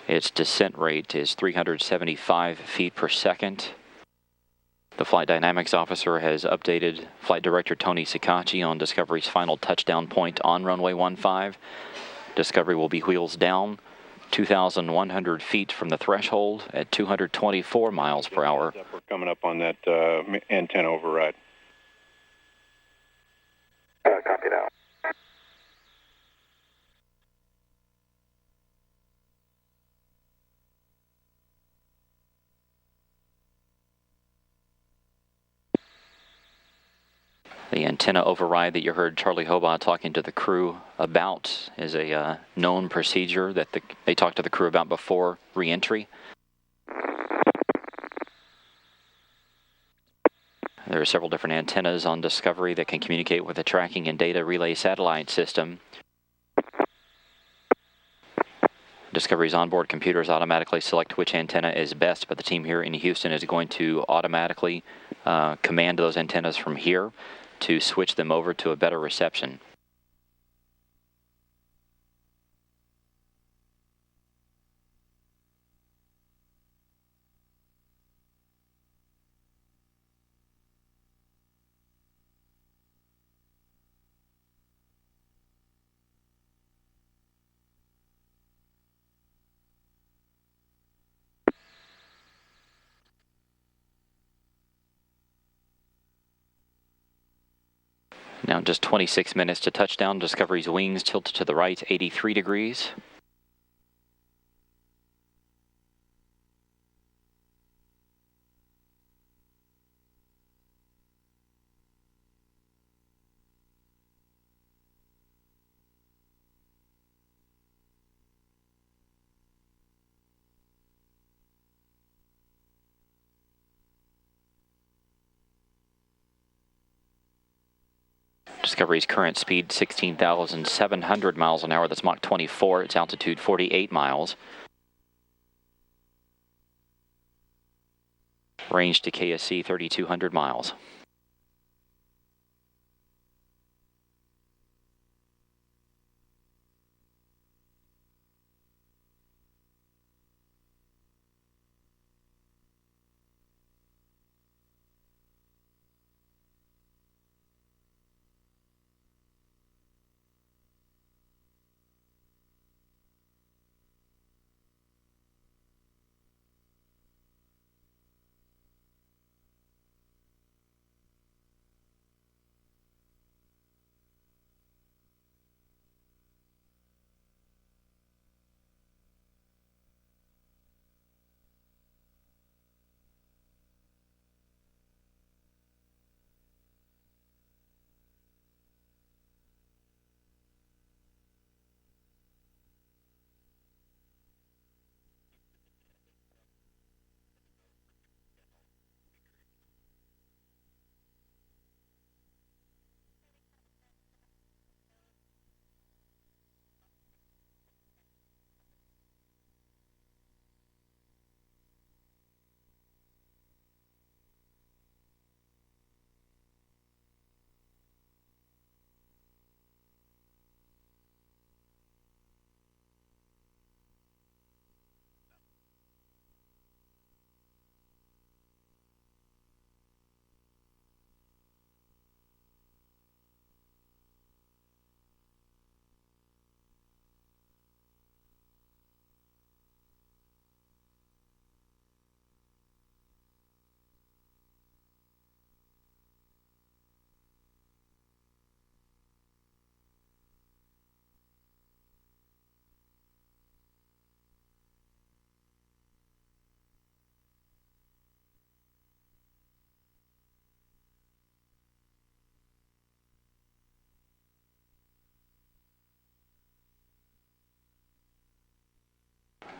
Its descent rate is 375 feet per second. The Flight Dynamics Officer has updated Flight Director Tony Sikachi on Discovery's final touchdown point on runway 15. Discovery will be wheels down, 2,100 feet from the threshold at 224 miles per hour. We're coming up on that antenna override. Copy that. The antenna override that you heard Charlie Hobaugh talking to the crew about is a known procedure that they talked to the crew about before re-entry. There are several different antennas on Discovery that can communicate with the tracking and data relay satellite system. Discovery's onboard computers automatically select which antenna is best, but the team here in Houston is going to automatically command those antennas from here to switch them over to a better reception. Now just 26 minutes to touchdown. Discovery's wings tilted to the right 83 degrees. Discovery's current speed 16,700 miles an hour. That's Mach 24. Its altitude 48 miles. Range to KSC 3,200 miles.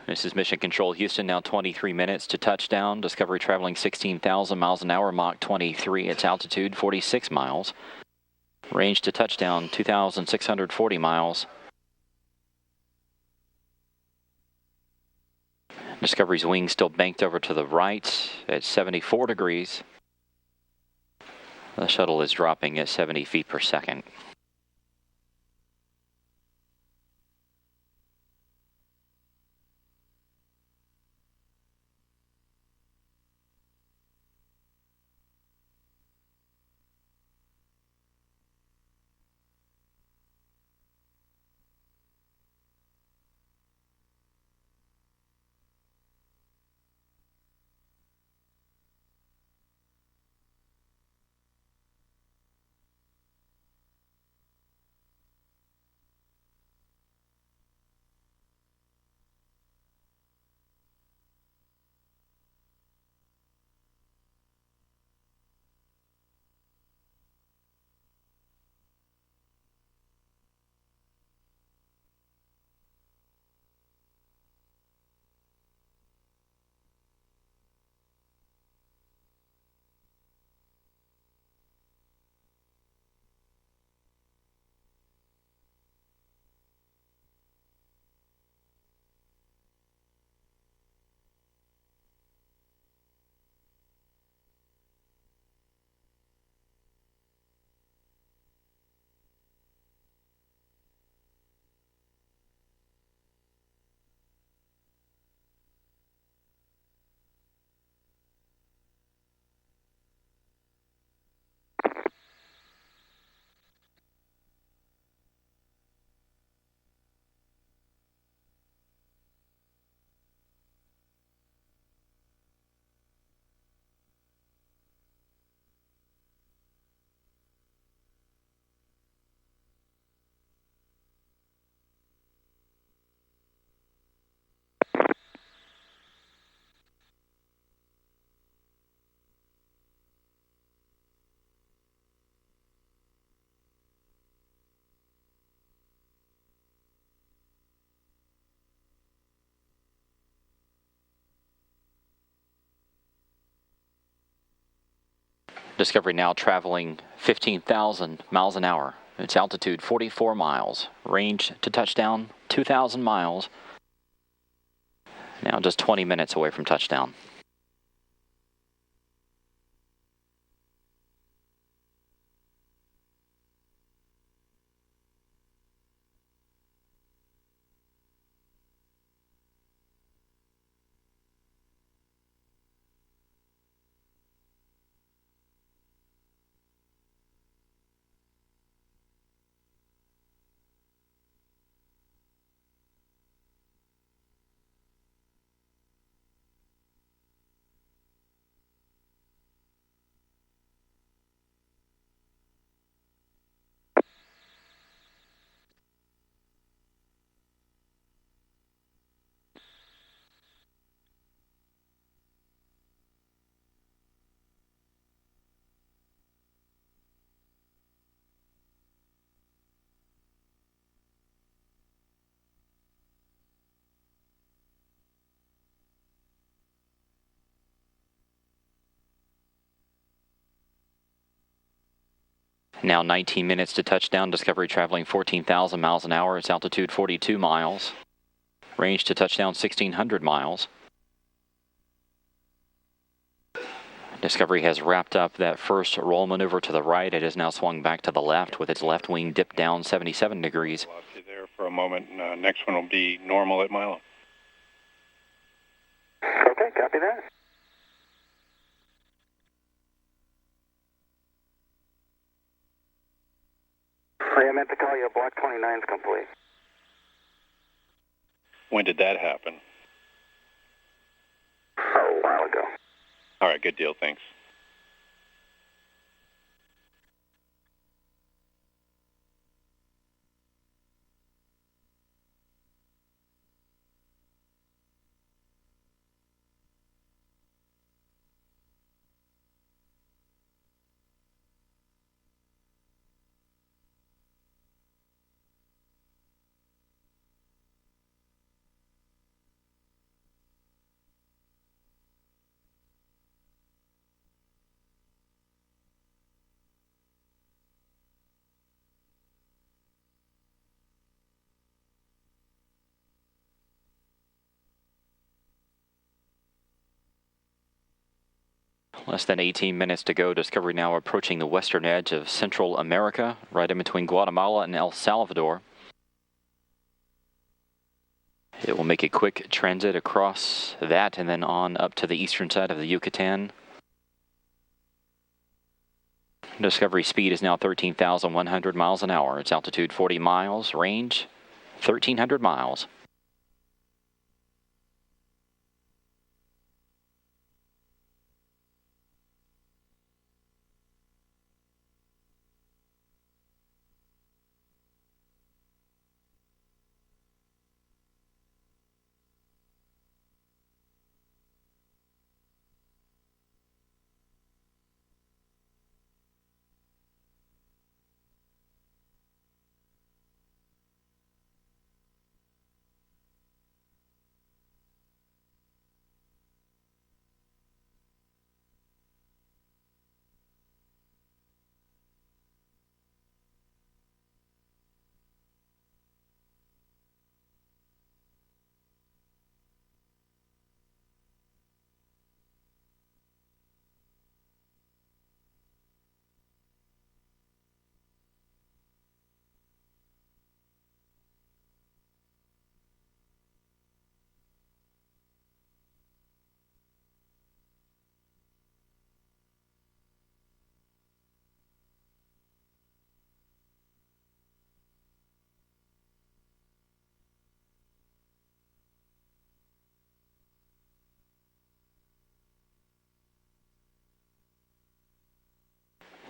This is Mission Control Houston, now 23 minutes to touchdown. Discovery traveling 16,000 miles an hour, Mach 23. Its altitude 46 miles. Range to touchdown 2,640 miles. Discovery's wings still banked over to the right at 74 degrees. The shuttle is dropping at 70 feet per second. Discovery now traveling 15,000 miles an hour. Its altitude 44 miles. Range to touchdown 2,000 miles. Now just 20 minutes away from touchdown. Now 19 minutes to touchdown. Discovery traveling 14,000 miles an hour. Its altitude 42 miles. Range to touchdown 1,600 miles. Discovery has wrapped up that first roll maneuver to the right. It has now swung back to the left with its left wing dipped down 77 degrees. Lost you there for a moment. Next one will be normal at Milo. Okay, copy that. I meant to call you. Block 29 is complete. When did that happen? Oh, a while ago. All right, good deal. Thanks. Less than 18 minutes to go. Discovery now approaching the western edge of Central America, right in between Guatemala and El Salvador. It will make a quick transit across that and then on up to the eastern side of the Yucatan. Discovery speed is now 13,100 miles an hour. Its altitude 40 miles. Range 1,300 miles.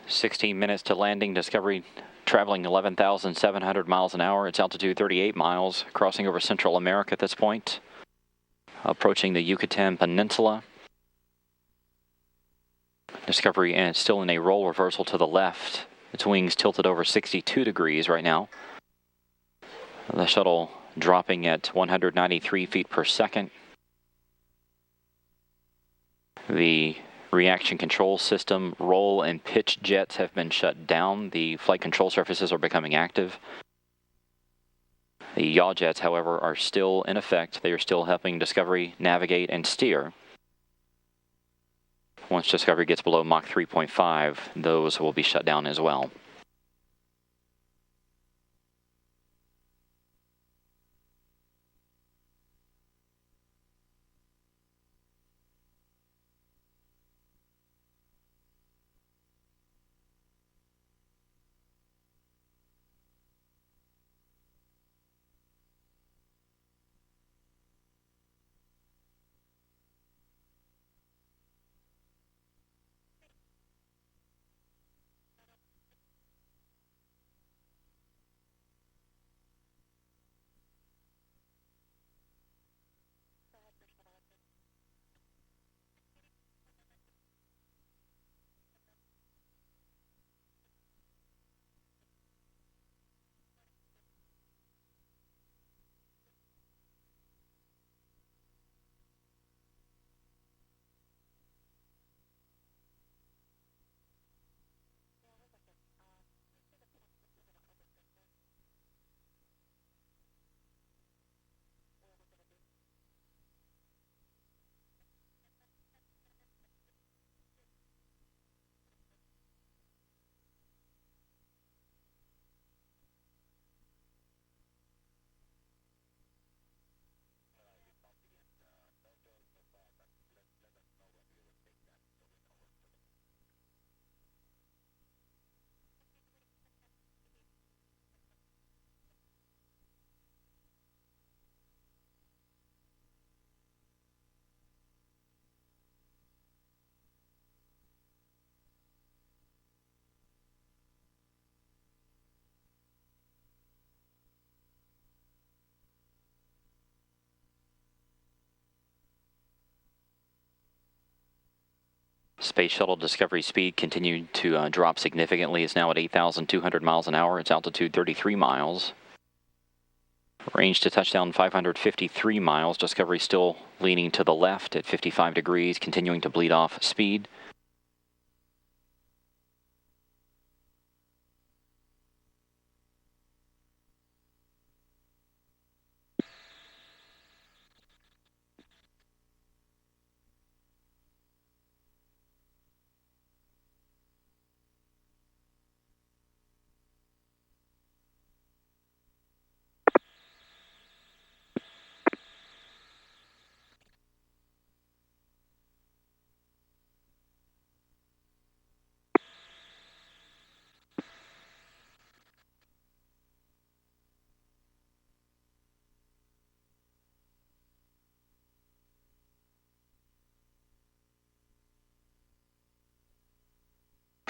.16 minutes to landing. Discovery traveling 11,700 miles an hour. Its altitude 38 miles, crossing over Central America at this point. Approaching the Yucatan Peninsula. Discovery and still in a roll reversal to the left. Its wings tilted over 62 degrees right now. The shuttle dropping at 193 feet per second. The Reaction control system, roll and pitch jets have been shut down. The flight control surfaces are becoming active. The yaw jets, however, are still in effect. They are still helping Discovery navigate and steer. Once Discovery gets below Mach 3.5, those will be shut down as well. Space Shuttle Discovery speed continued to drop significantly. It's now at 8,200 miles an hour. Its altitude 33 miles. Range to touchdown 553 miles. Discovery still leaning to the left at 55 degrees, continuing to bleed off speed.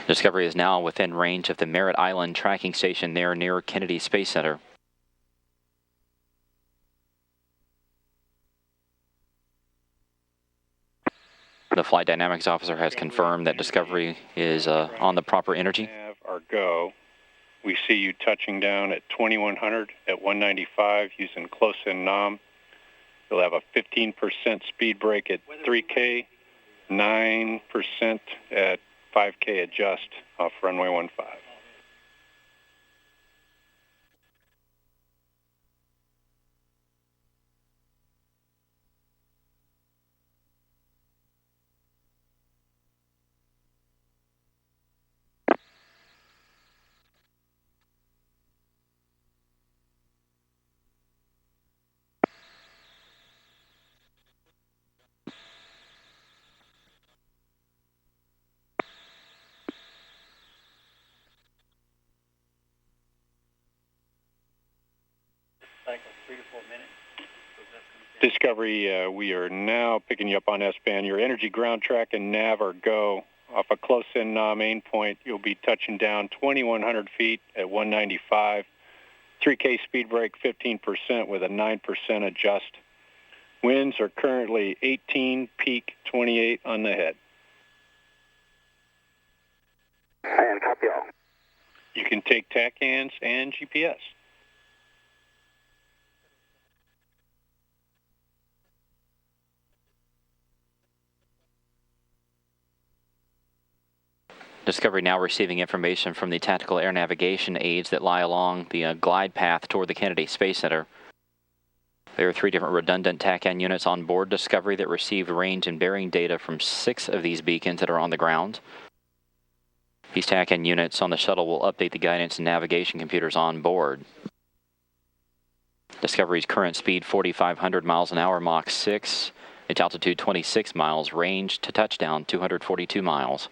Discovery is now within range of the Barratt Island tracking station there near Kennedy Space Center. The flight dynamics officer has confirmed that Discovery is on the proper energy. Nav or go. We see you touching down at 2100 at 195 using close-in nom. You'll have a 15% speed brake at 3K, 9% at 5K adjust off runway 15. Discovery, we are now picking you up on S-band. Your energy ground track and nav are go. Off a close-in main point, you'll be touching down 2,100 feet at 195. 3K speed brake, 15% with a 9% adjust. Winds are currently 18, peak 28 on the head. And copy all. You can take TACANs and GPS. Discovery now receiving information from the tactical air navigation aids that lie along the glide path toward the Kennedy Space Center. There are 3 different redundant TACAN units on board Discovery that received range and bearing data from 6 of these beacons that are on the ground. These TACAN units on the shuttle will update the guidance and navigation computers on board. Discovery's current speed 4,500 miles an hour, Mach 6. Its altitude 26 miles, range to touchdown 242 miles.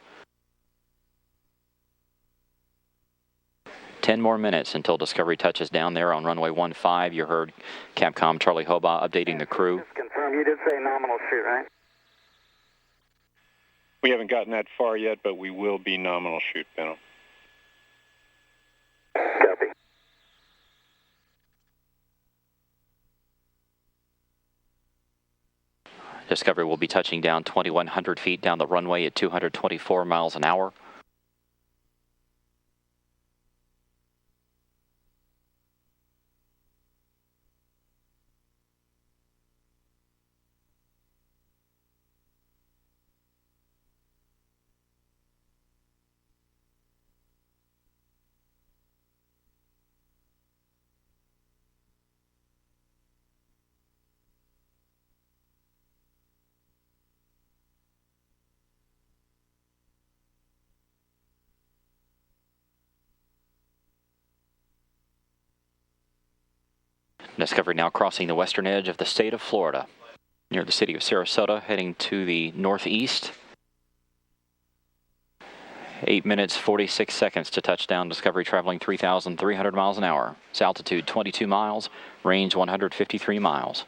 10 more minutes until Discovery touches down there on runway 15. You heard Capcom Charlie Hobaugh updating the crew. Just confirm, you did say nominal shoot, right? We haven't gotten that far yet, but we will be nominal shoot, Benno. Copy. Discovery will be touching down 2,100 feet down the runway at 224 miles an hour. Discovery now crossing the western edge of the state of Florida, near the city of Sarasota, heading to the northeast. 8 minutes, 46 seconds to touchdown. Discovery traveling 3,300 miles an hour. Its altitude 22 miles, range 153 miles.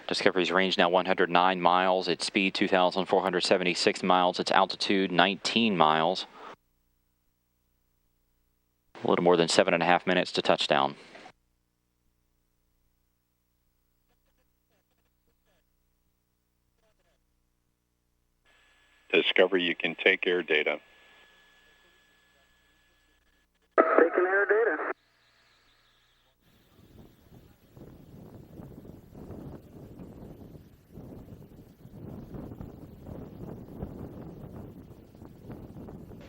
Discovery's range now 109 miles, its speed 2,476 miles, its altitude 19 miles. A little more than 7.5 minutes to touchdown. Discovery, you can take air data. Taking air data.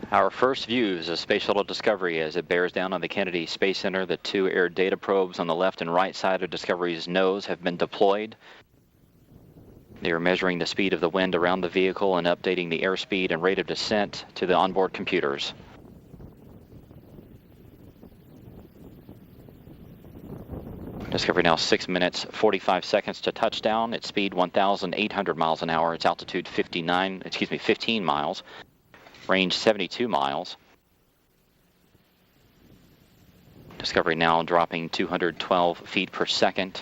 Our first views of Space Shuttle Discovery as it bears down on the Kennedy Space Center. The 2 air data probes on the left and right side of Discovery's nose have been deployed. They are measuring the speed of the wind around the vehicle and updating the airspeed and rate of descent to the onboard computers. Discovery now 6 minutes, 45 seconds to touchdown. Its speed 1,800 miles an hour. Its altitude 15 miles. Range 72 miles. Discovery now dropping 212 feet per second.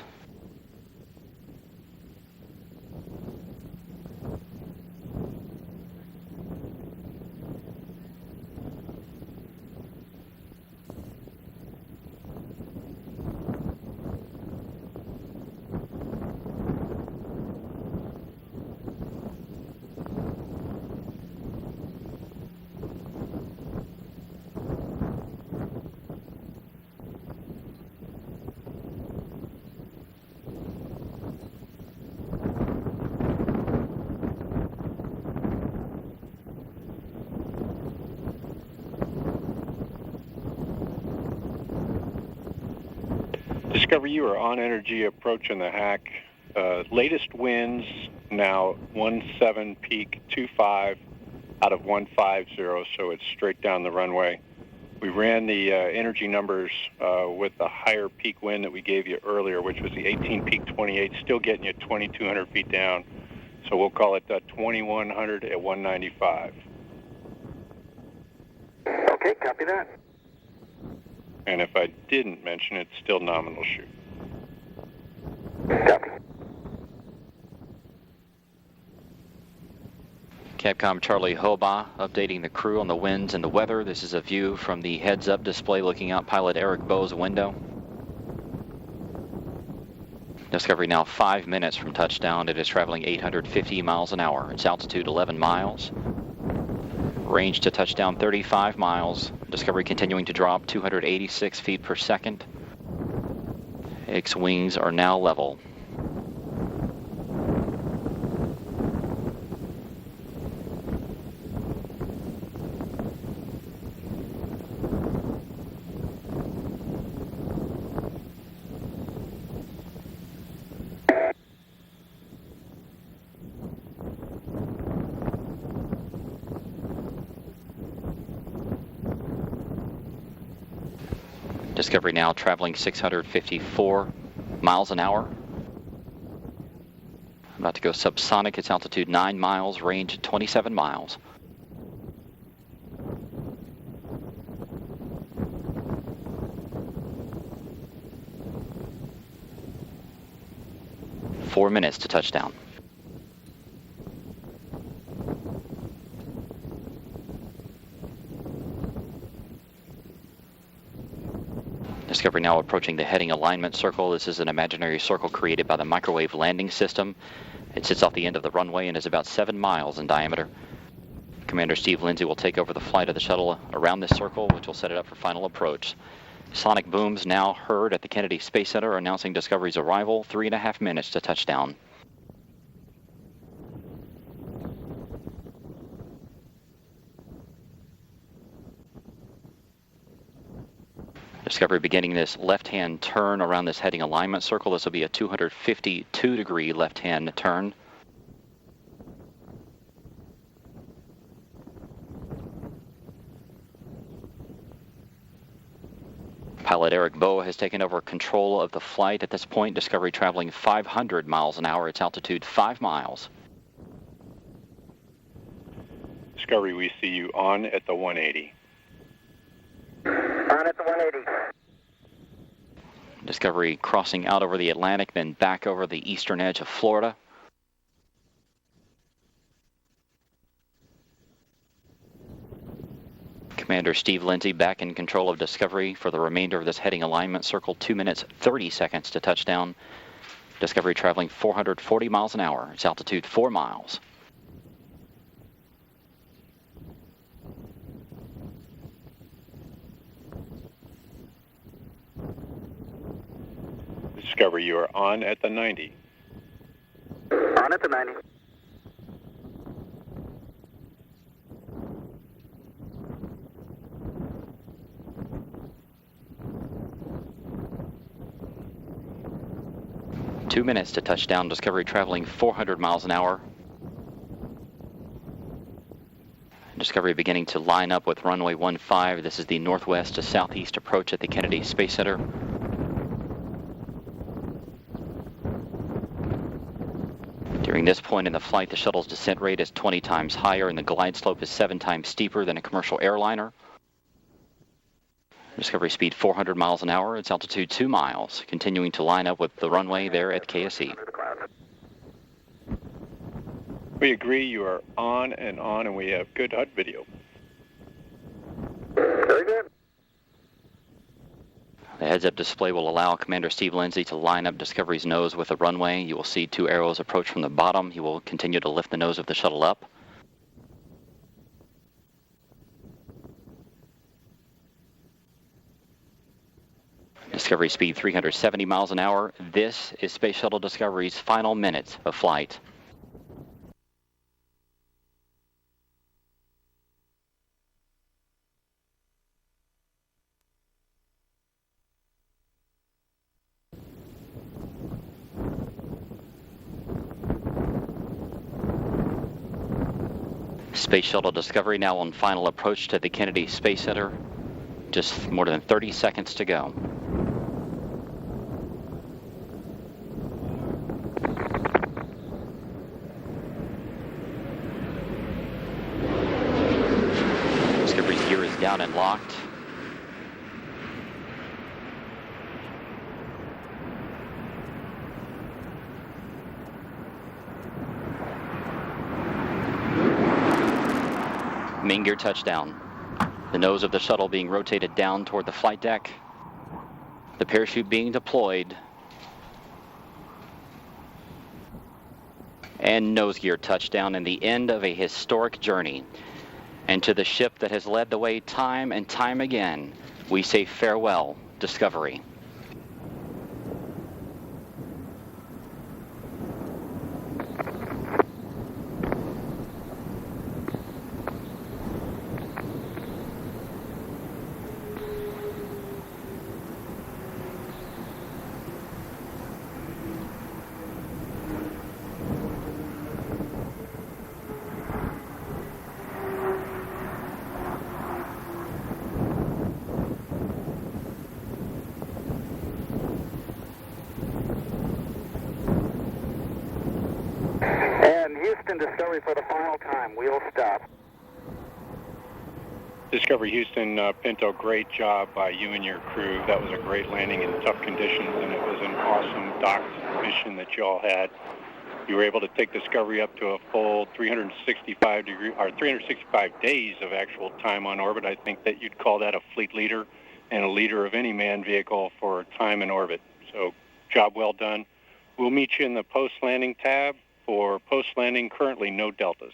Discovery, you are on energy approaching the hack. Latest winds now 17 peak 25 out of 150, so it's straight down the runway. We ran the energy numbers with the higher peak wind that we gave you earlier, which was the 18 peak 28, still getting you 2,200 feet down. So we'll call it 2,100 at 195. Okay, copy that. And if I didn't mention it, still nominal shoot. Copy. Capcom Charlie Hoba updating the crew on the winds and the weather. This is a view from the heads-up display looking out pilot Eric Bowe's window. Discovery now 5 minutes from touchdown. It is traveling 850 miles an hour. Its altitude 11 miles. Range to touchdown 35 miles. Discovery continuing to drop 286 feet per second. Its wings are now level. Discovery now traveling 654 miles an hour. About to go subsonic. Its altitude 9 miles, range 27 miles. Four minutes to touchdown. Discovery now approaching the heading alignment circle. This is an imaginary circle created by the microwave landing system. It sits off the end of the runway and is about 7 miles in diameter. Commander Steve Lindsey will take over the flight of the shuttle around this circle, which will set it up for final approach. Sonic booms now heard at the Kennedy Space Center announcing Discovery's arrival. 3.5 minutes to touchdown. Discovery beginning this left-hand turn around this heading alignment circle. This will be a 252-degree left-hand turn. Pilot Eric Bowe has taken over control of the flight at this point. Discovery traveling 500 miles an hour. Its altitude 5 miles. Discovery, we see you on at the 180. On at the 180. Discovery crossing out over the Atlantic, then back over the eastern edge of Florida. Commander Steve Lindsey back in control of Discovery for the remainder of this heading alignment circle. 2 minutes, 30 seconds to touchdown. Discovery traveling 440 miles an hour. Its altitude 4 miles. Discovery, you are on at the 90. On at the 90. Two minutes to touchdown. Discovery traveling 400 miles an hour. Discovery beginning to line up with runway 15. This is the northwest to southeast approach at the Kennedy Space Center. During this point in the flight, the shuttle's descent rate is 20 times higher and the glide slope is 7 times steeper than a commercial airliner. Discovery speed 400 miles an hour, its altitude 2 miles, continuing to line up with the runway there at KSE. We agree you are on, and we have good HUD video. Very good. The heads-up display will allow Commander Steve Lindsey to line up Discovery's nose with the runway. You will see 2 arrows approach from the bottom. He will continue to lift the nose of the shuttle up. Discovery speed 370 miles an hour. This is Space Shuttle Discovery's final minutes of flight. Space Shuttle Discovery now on final approach to the Kennedy Space Center. Just more than 30 seconds to go. Discovery's gear is down and locked. Main gear touchdown. The nose of the shuttle being rotated down toward the flight deck. The parachute being deployed. And nose gear touchdown, and the end of a historic journey. And to the ship that has led the way time and time again, we say farewell, Discovery. Discovery for the final time. We'll stop. Discovery Houston, Pinto, great job by you and your crew. That was a great landing in tough conditions, and it was an awesome docked mission that you all had. You were able to take Discovery up to a full 365 days of actual time on orbit. I think that you'd call that a fleet leader and a leader of any manned vehicle for time in orbit. So, job well done. We'll meet you in the post-landing tab. For post-landing, currently no deltas.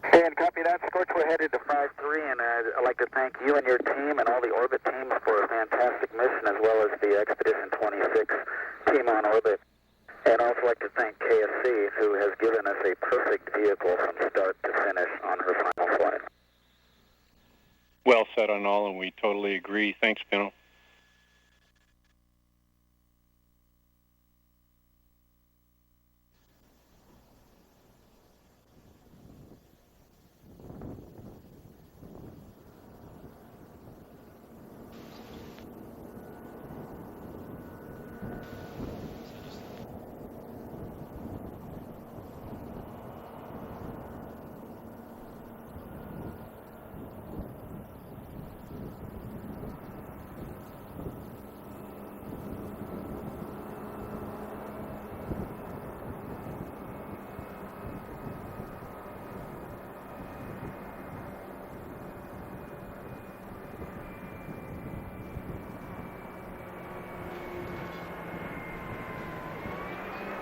And copy that. Scorch, we're headed to 5-3, and I'd like to thank you and your team and all the orbit teams for a fantastic mission, as well as the Expedition 26 team on orbit. And I'd also like to thank KSC, who has given us a perfect vehicle from start to finish on her final flight. Well said on all, and we totally agree. Thanks, Pinto.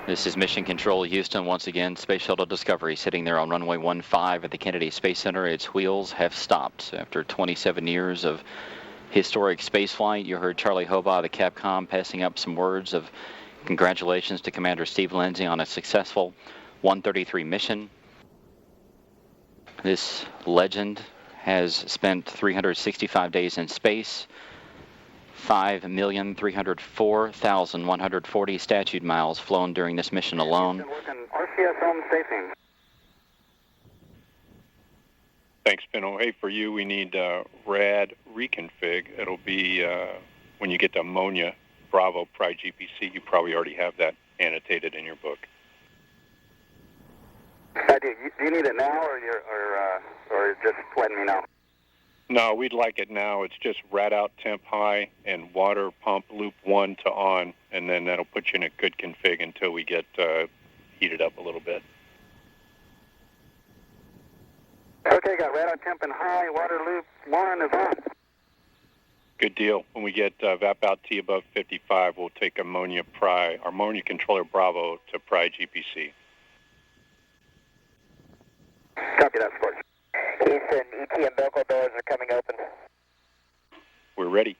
This is Mission Control Houston. Once again, Space Shuttle Discovery sitting there on runway 15 at the Kennedy Space Center. Its wheels have stopped after 27 years of historic spaceflight. You heard Charlie Hobaugh, the Capcom, passing up some words of congratulations to Commander Steve Lindsey on a successful 133 mission. This legend has spent 365 days in space, 5,304,140 statute miles flown during this mission alone. RCS home staging. Thanks, Pinto. Hey, for you, we need RAD reconfig. It'll be when you get to ammonia, Bravo, Pri GPC. You probably already have that annotated in your book. I do. Do you need it now, or just letting me know? No, we'd like it now. It's just rad out temp high and water pump loop 1 to on, and then that'll put you in a good config until we get heated up a little bit. Okay, got rad out temp and high, water loop 1 is on. Good deal. When we get VAP out T above 55, we'll take ammonia controller Bravo to Pri GPC. Copy that, Scorch. Houston, ET and Belco doors are coming open. We're ready.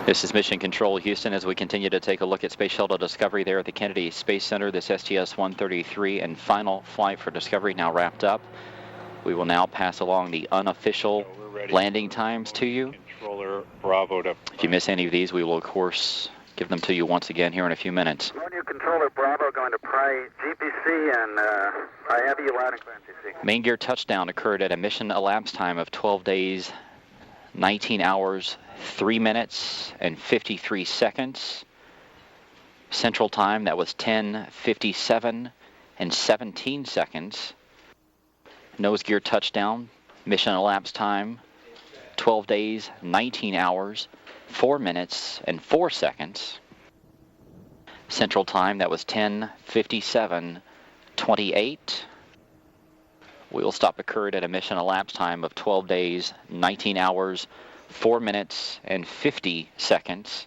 This is Mission Control Houston as we continue to take a look at Space Shuttle Discovery there at the Kennedy Space Center. This STS-133 and final flight for Discovery now wrapped up. We will now pass along the unofficial landing times to you. Controller Bravo to... If you miss any of these, we will, of course, give them to you once again here in a few minutes. New Controller Bravo going to GPC, and I have you loud and clear, GC. Main gear touchdown occurred at a mission elapsed time of 12 days, 19 hours, 3 minutes, and 53 seconds. Central time, that was 10:57 and 17 seconds. Nose gear touchdown, mission elapsed time, 12 days, 19 hours, 4 minutes, and 4 seconds. Central time, that was 10:57:28. Wheel stop occurred at a mission elapsed time of 12 days, 19 hours, 4 minutes, and 50 seconds.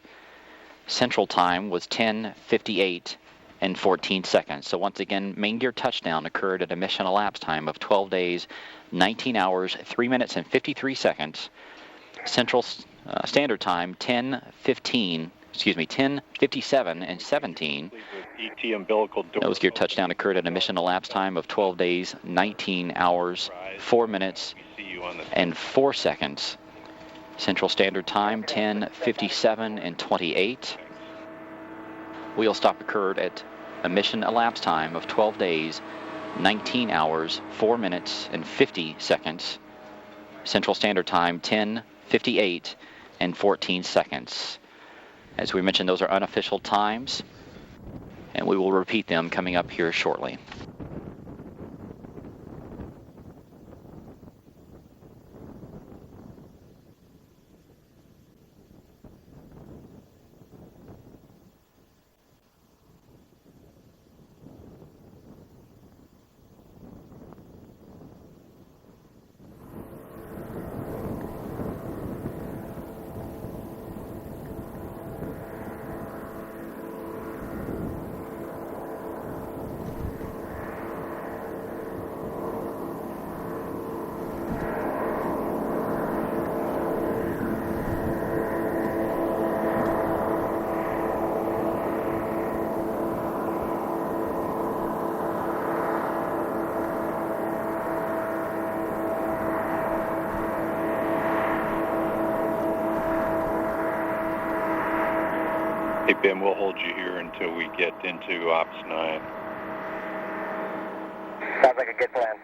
Central time was 10:58 and 14 seconds. So once again, main gear touchdown occurred at a mission elapsed time of 12 days, 19 hours, 3 minutes, and 53 seconds. Central Standard Time, 10:57 and 17. ET umbilical door. Nose gear touchdown occurred at a mission elapsed time of 12 days, 19 hours, 4 minutes, and 4 seconds. Central Standard Time, 10:57 and 28. Wheel stop occurred at a mission elapsed time of 12 days, 19 hours, 4 minutes, and 50 seconds. Central Standard Time, 10:58 and 14 seconds. As we mentioned, those are unofficial times, and we will repeat them coming up here shortly. Hey, Ben, we'll hold you here until we get into Ops 9. Sounds like a good plan.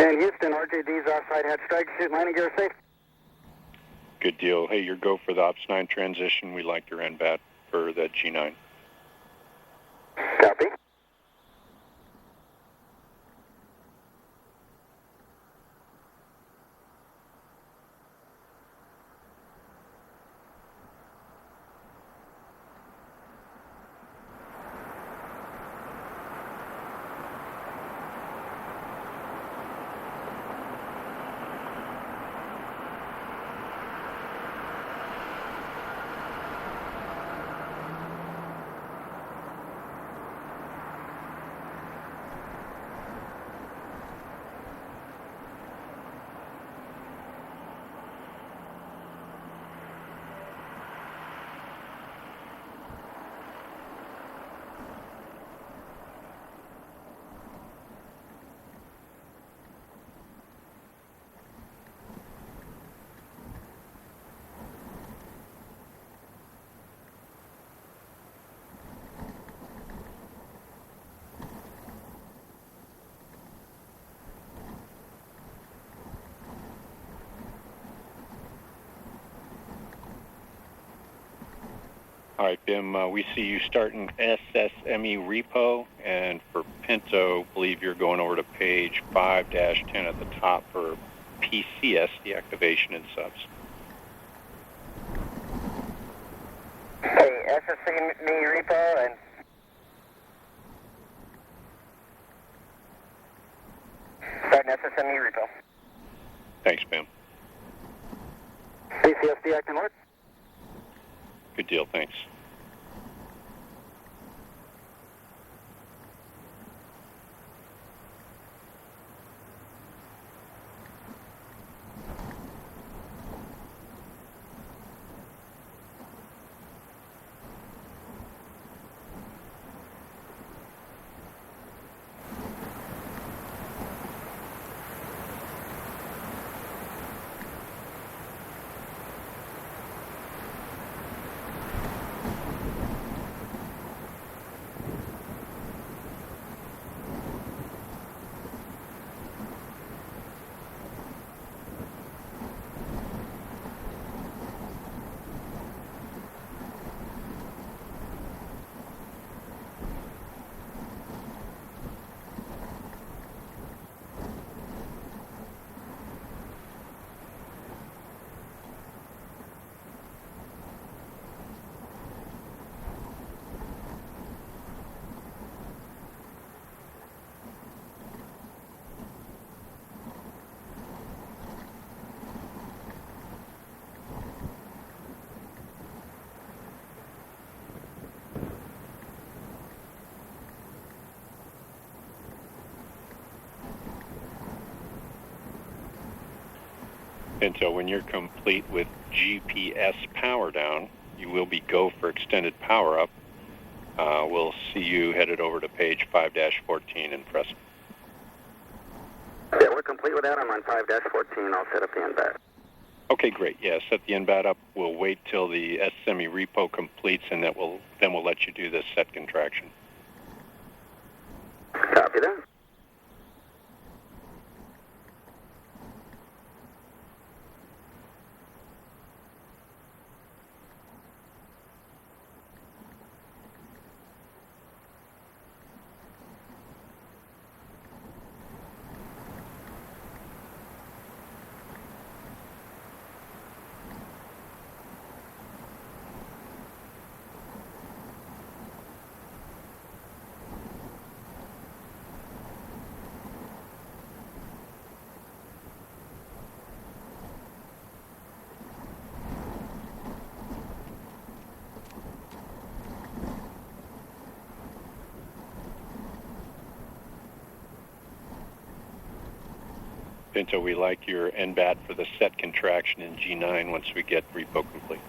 And Houston, RJD's offside hatch strike chute, landing gear safe. Good deal. Hey, your go for the Ops 9 transition. We like your NBAT for that G9. Copy. All right, P.M., we see you starting SSME repo, and for Pinto, believe you're going over to page 5-10 at the top for PCS deactivation and subs. Hey, SSME repo and starting SSME repo. Thanks, P.M. PCS deacting what? Good deal, thanks. Pinto, when you're complete with GPS power down, you will be go for extended power up. We'll see you headed over to page 5-14 and press. Yeah, we're complete with that. I'm on 5-14. I'll set up the NBAT. Okay, great. Yeah, set the NBAT up. We'll wait till the SSME repo completes, and then we'll let you do the set contraction. Copy that. Pinto, we like your NBAT for the set contraction in G9 once we get repo complete.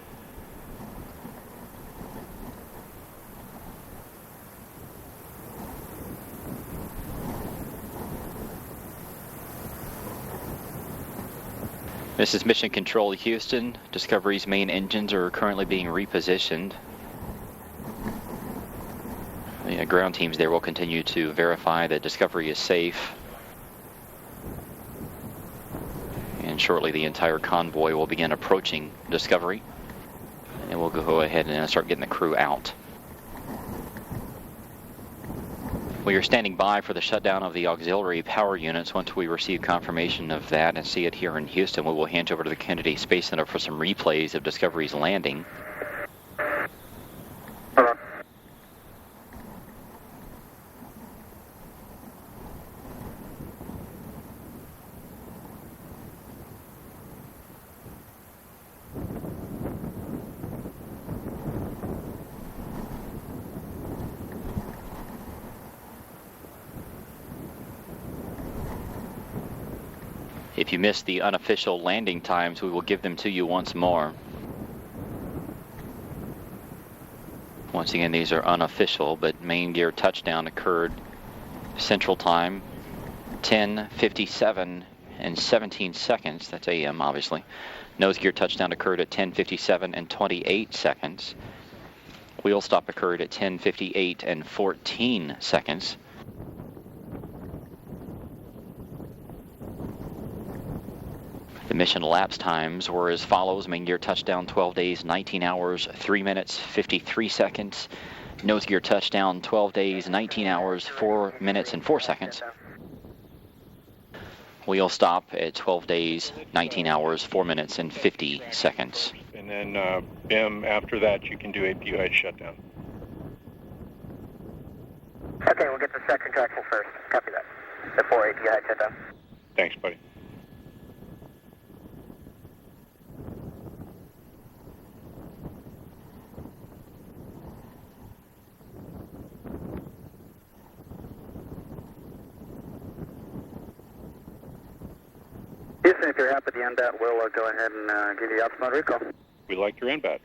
This is Mission Control Houston. Discovery's main engines are currently being repositioned. The ground teams there will continue to verify that Discovery is safe. And shortly the entire convoy will begin approaching Discovery. And we'll go ahead and start getting the crew out. We are standing by for the shutdown of the auxiliary power units. Once we receive confirmation of that and see it here in Houston, we will hand over to the Kennedy Space Center for some replays of Discovery's landing. If you missed the unofficial landing times, we will give them to you once more. Once again, these are unofficial, but main gear touchdown occurred Central Time, 10:57 and 17 seconds. That's AM, obviously. Nose gear touchdown occurred at 10:57 and 28 seconds. Wheel stop occurred at 10:58 and 14 seconds. The mission elapsed times were as follows. Main gear touchdown 12 days, 19 hours, 3 minutes, 53 seconds. Nose gear touchdown 12 days, 19 hours, 4 minutes, and 4 seconds. Wheel stop at 12 days, 19 hours, 4 minutes, and 50 seconds. And then BIM, after that, you can do APU height shutdown. Okay, we'll get the second traction first. Copy that. Before APU height shutdown. Thanks, buddy. Houston, if you're happy to end that, we'll go ahead and give you optimal recall. We like your NBAT.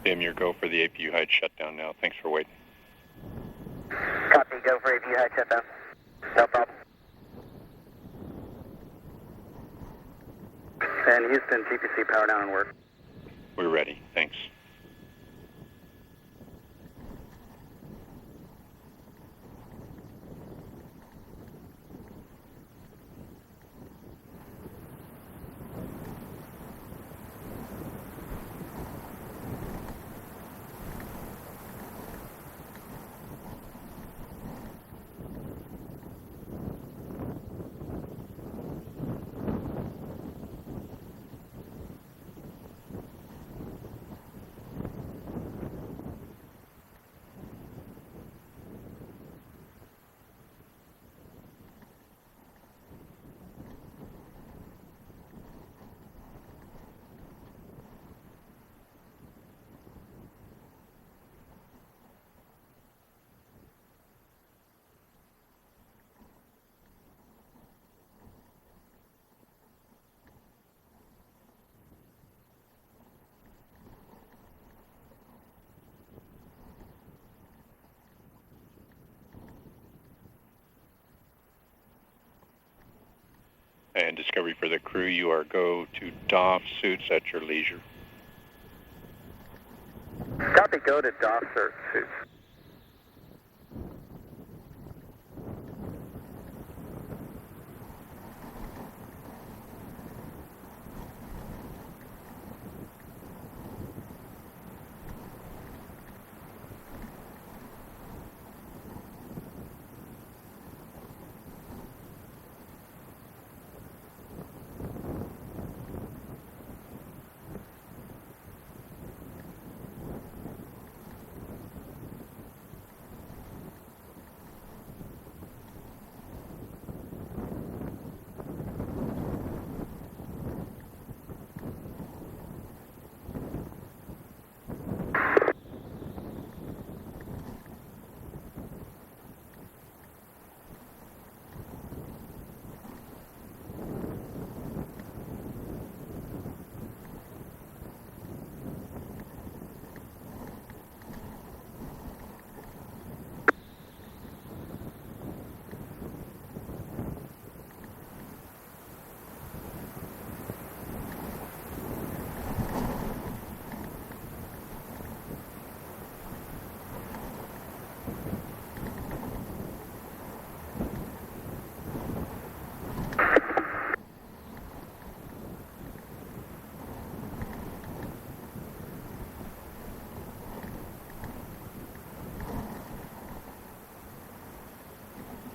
BIM, your go for the APU height shutdown now. Thanks for waiting. Copy, go for APU height shutdown. No problem. And Houston, GPC power down and work. We're ready. Thanks. And Discovery for the crew, you are go to doff suits at your leisure. Copy, go to doff suits.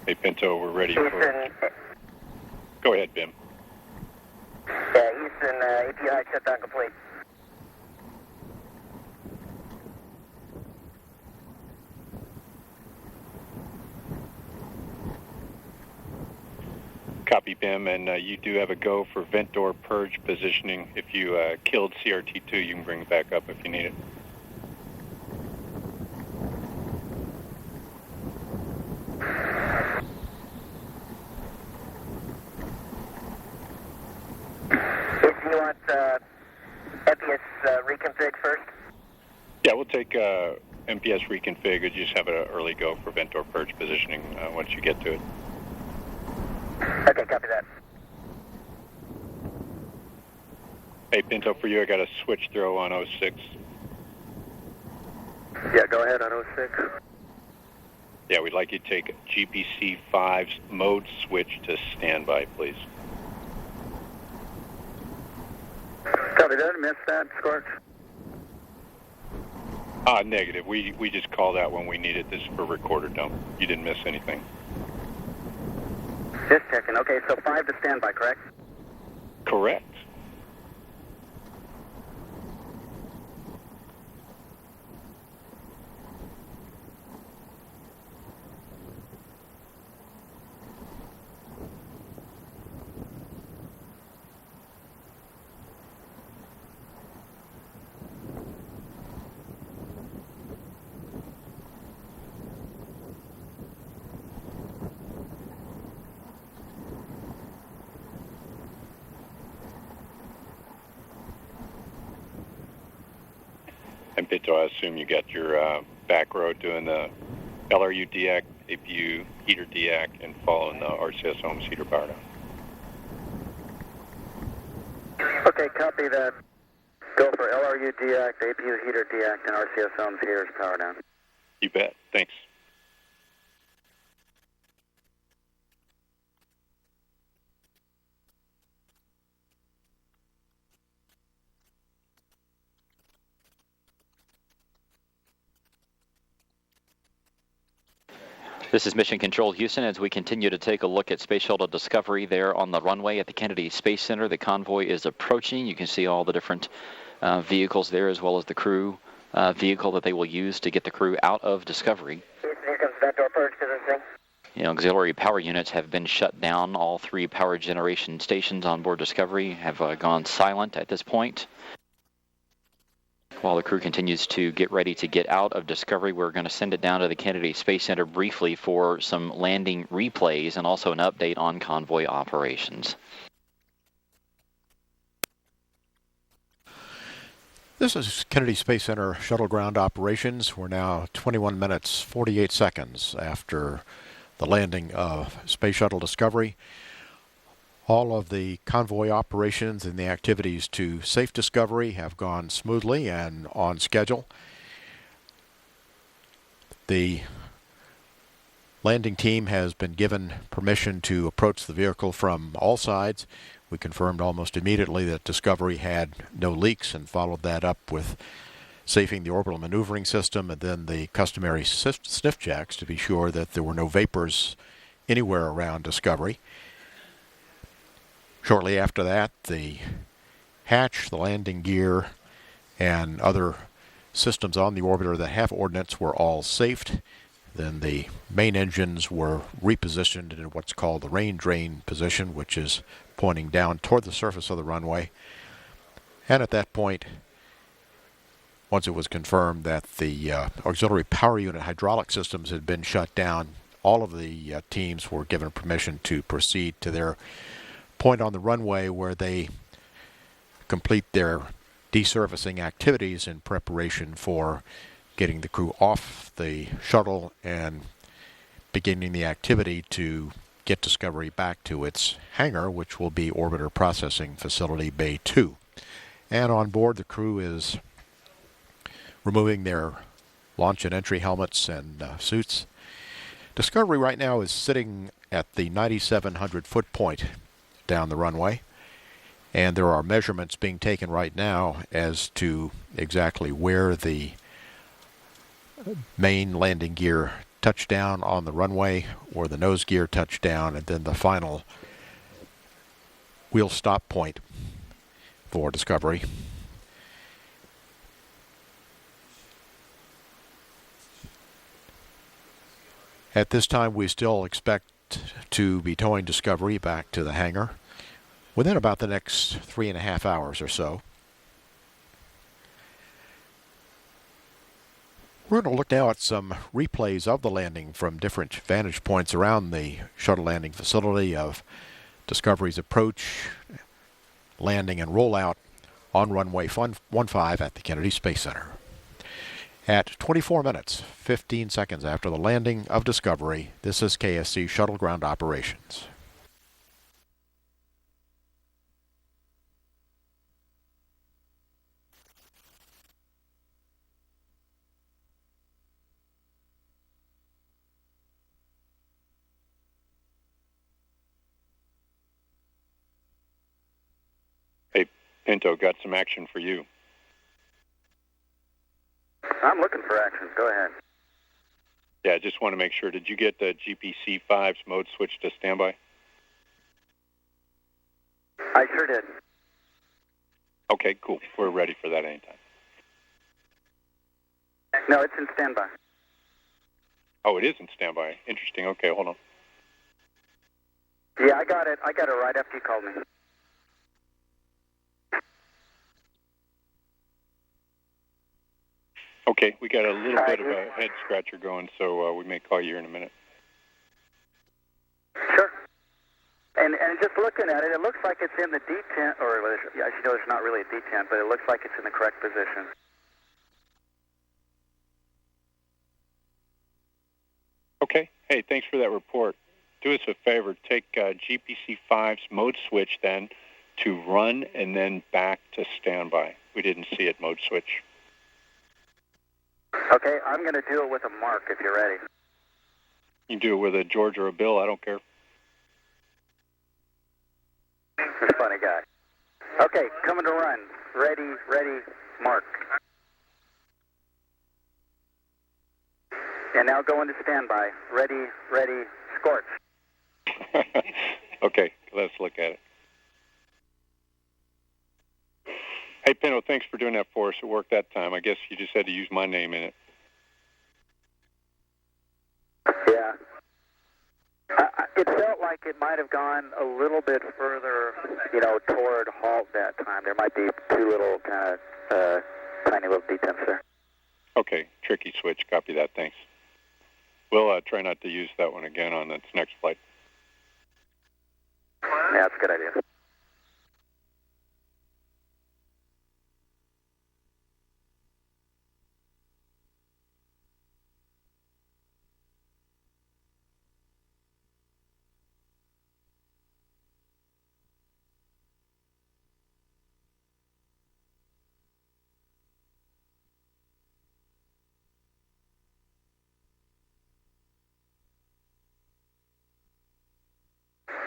Hey, Pinto, we're ready for... Go ahead, BIM. Yeah, Houston, APU height shutdown complete. Copy, BIM, and you do have a go for vent door purge positioning. If you killed CRT2, you can bring it back up if you need it. you want MPS reconfig first? Yeah, we'll take MPS reconfig. You just have an early go for vent door purge positioning once you get to it. Okay, copy that. Hey, Pinto, for you, I got a switch throw on 06. Yeah, go ahead on 06. Yeah, we'd like you to take GPC 5's mode switch to standby, please. Copy that. Missed that, Scorch. Negative. We just called out when we needed this for recorder dump. You didn't miss anything. Just checking. Okay, so 5 to standby, correct? Correct. And Pinto, I assume you got your back row doing the LRU deac, APU heater deac, and following the RCS Ohms heater power down. Okay, copy that. Go for LRU deac, APU heater deac, and RCS Ohms heaters power down. You bet. Thanks. This is Mission Control Houston as we continue to take a look at Space Shuttle Discovery there on the runway at the Kennedy Space Center. The convoy is approaching. You can see all the different vehicles there as well as the crew vehicle that they will use to get the crew out of Discovery. Here comes vent door purge positioning. Auxiliary power units have been shut down. All 3 power generation stations on board Discovery have gone silent at this point. While the crew continues to get ready to get out of Discovery, we're going to send it down to the Kennedy Space Center briefly for some landing replays and also an update on convoy operations. This is Kennedy Space Center shuttle ground operations. We're now 21 minutes 48 seconds after the landing of Space Shuttle Discovery. All of the convoy operations and the activities to safe discovery have gone smoothly and on schedule. The landing team has been given permission to approach the vehicle from all sides. We confirmed almost immediately that Discovery had no leaks and followed that up with safing the orbital maneuvering system and then the customary sniff checks to be sure that there were no vapors anywhere around Discovery. Shortly after that, the hatch, the landing gear, and other systems on the orbiter that have ordnance were all safed. Then the main engines were repositioned in what's called the rain drain position, which is pointing down toward the surface of the runway. And at that point, once it was confirmed that the auxiliary power unit hydraulic systems had been shut down, all of the teams were given permission to proceed to their point on the runway where they complete their desurfacing activities in preparation for getting the crew off the shuttle and beginning the activity to get Discovery back to its hangar, which will be Orbiter Processing Facility Bay 2. And on board, the crew is removing their launch and entry helmets and suits. Discovery right now is sitting at the 9,700-foot point down the runway, and there are measurements being taken right now as to exactly where the main landing gear touched down on the runway, or the nose gear touched down, and then the final wheel stop point for Discovery. At this time, we still expect to be towing Discovery back to the hangar within about the next 3.5 hours or so. We're going to look now at some replays of the landing from different vantage points around the shuttle landing facility of Discovery's approach, landing and rollout on runway 15 at the Kennedy Space Center. At 24 minutes, 15 seconds after the landing of Discovery, this is KSC Shuttle Ground Operations. Hey, Pinto, got some action for you. I'm looking for action. Go ahead. Yeah, I just want to make sure. Did you get the GPC-5's mode switch to standby? I sure did. Okay, cool. We're ready for that anytime. No, it's in standby. Oh, it is in standby. Interesting. Okay, hold on. Yeah, I got it. I got it right after you called me. Okay, we got a little bit of a head scratcher going, so we may call you here in a minute. Sure. And just looking at it, it looks like it's in the detent, or as you know, it's not really a detent, but it looks like it's in the correct position. Okay. Hey, thanks for that report. Do us a favor. Take GPC-5's mode switch then to run and then back to standby. We didn't see it mode switch. Okay, I'm going to do it with a mark if you're ready. You can do it with a George or a Bill. I don't care. You're a funny guy. Okay, coming to run. Ready, mark. And now go into standby. Ready, scorch. Okay, let's look at it. Hey, Pinto, thanks for doing that for us. It worked that time. I guess you just had to use my name in it. Yeah. It felt like it might have gone a little bit further, toward halt that time. There might be two little kind of tiny little detents there. Okay, tricky switch. Copy that. Thanks. We'll try not to use that one again on its next flight. Yeah, that's a good idea.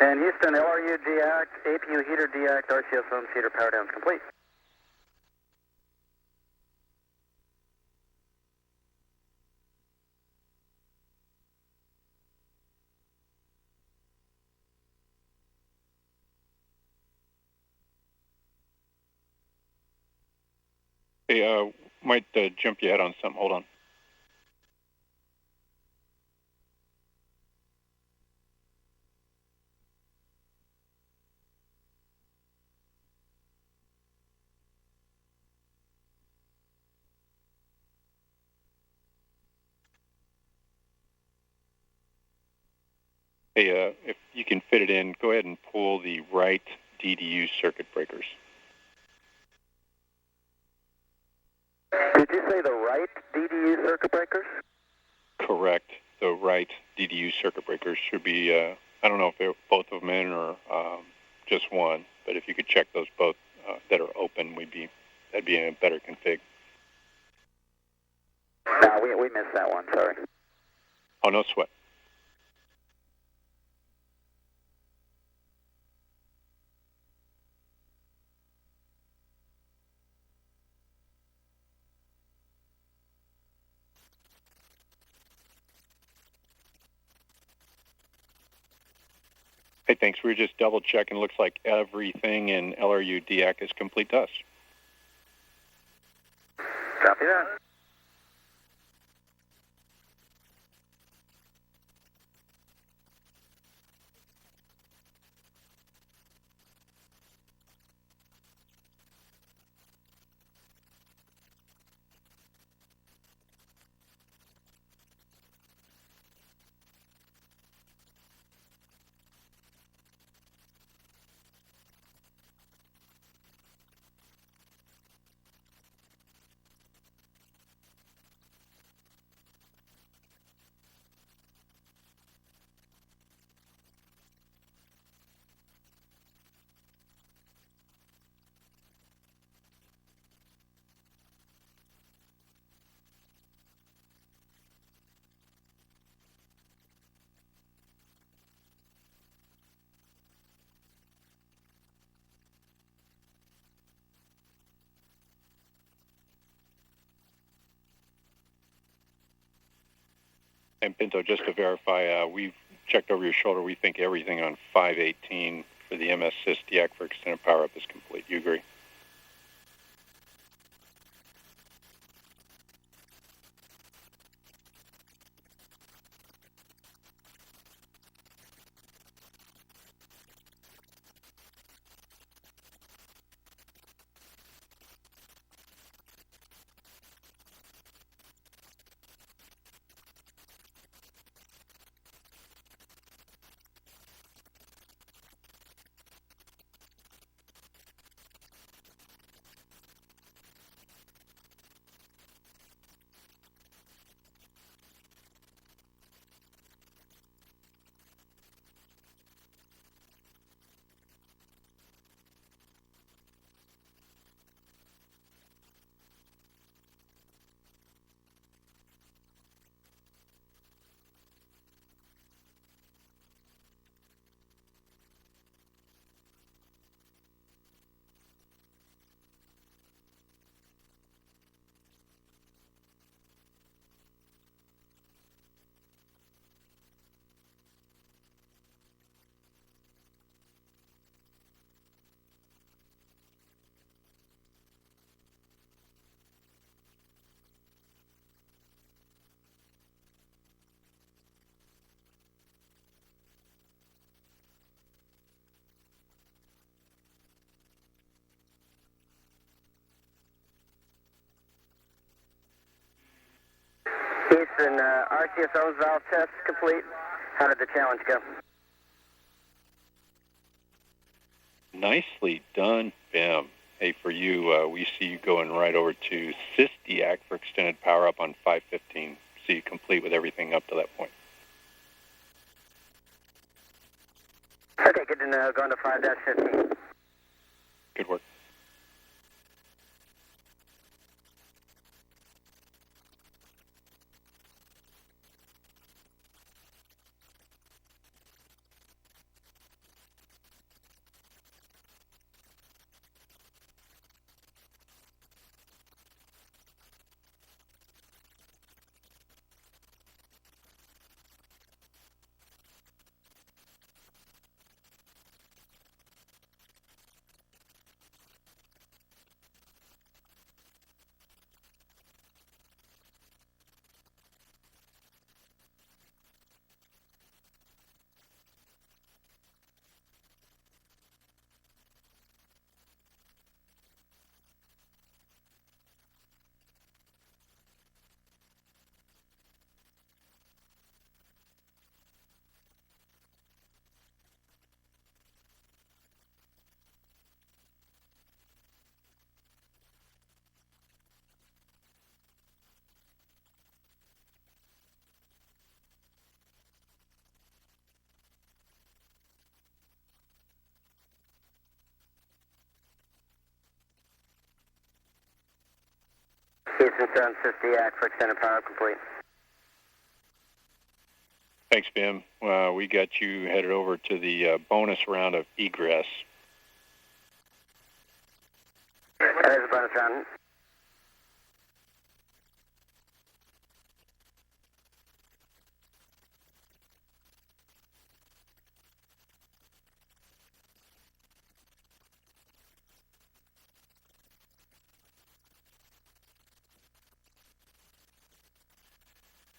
And Houston, LRU deact, APU heater deact, RCS home heater power downs complete. Hey, might jump you ahead on something. Hold on. Hey, if you can fit it in, go ahead and pull the right DDU circuit breakers. Did you say the right DDU circuit breakers? Correct. The right DDU circuit breakers should be, I don't know if they're both of them in or just one, but if you could check those both that are open, that'd be a better config. No, we missed that one, sorry. Oh, no sweat. Hey, thanks. We were just double checking. Looks like everything in LRU DEAC is complete to us. Copy that. And Pinto, just to verify, we've checked over your shoulder. We think everything on 518 for the MS-SIS DEAC for extended power-up is complete. You agree? Houston, RTSO's valve test complete. How did the challenge go? Nicely done, P.M. Hey, for you, we see you going right over to SIS DEAC for extended power-up on 515. So you complete with everything up to that point. Okay, good to know. Going to 5-15. Good work. Houston 7 SIS DEAC for extended power complete. Thanks, P.M. We got you headed over to the bonus round of egress. That is a bonus round.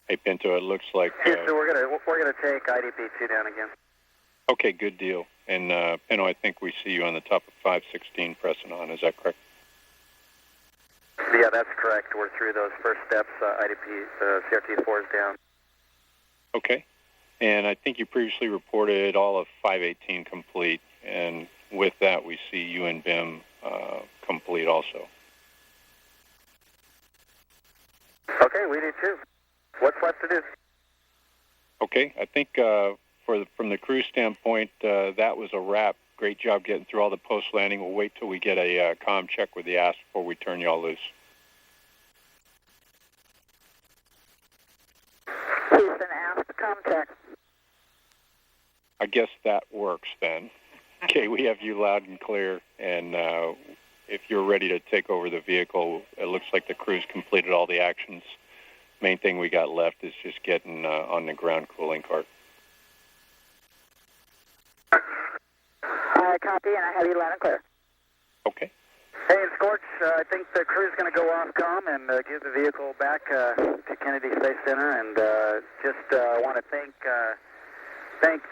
Hey, Pinto, it looks like... Houston, we're gonna take IDP-2 down again. Okay, good deal. And, Pinto, I think we see you on the top of 516 pressing on. Is that correct? Yeah, that's correct. We're through those first steps. IDP, CRT-4 is down. Okay. And I think you previously reported all of 518 complete. And with that, we see you and BIM complete also. Okay, we do too. What's left to do? Okay, I think from the crew standpoint, that was a wrap. Great job getting through all the post-landing. We'll wait till we get a comm check with the AST before we turn y'all loose. Houston, AST comm check. I guess that works then. Okay, we have you loud and clear, and if you're ready to take over the vehicle, it looks like the crew's completed all the actions main thing we got left is just getting on the ground cooling cart. Copy, and I have you loud and clear. Okay. Hey, and Scorch, I think the crew's going to go off comm and give the vehicle back to Kennedy Space Center, and just want to thank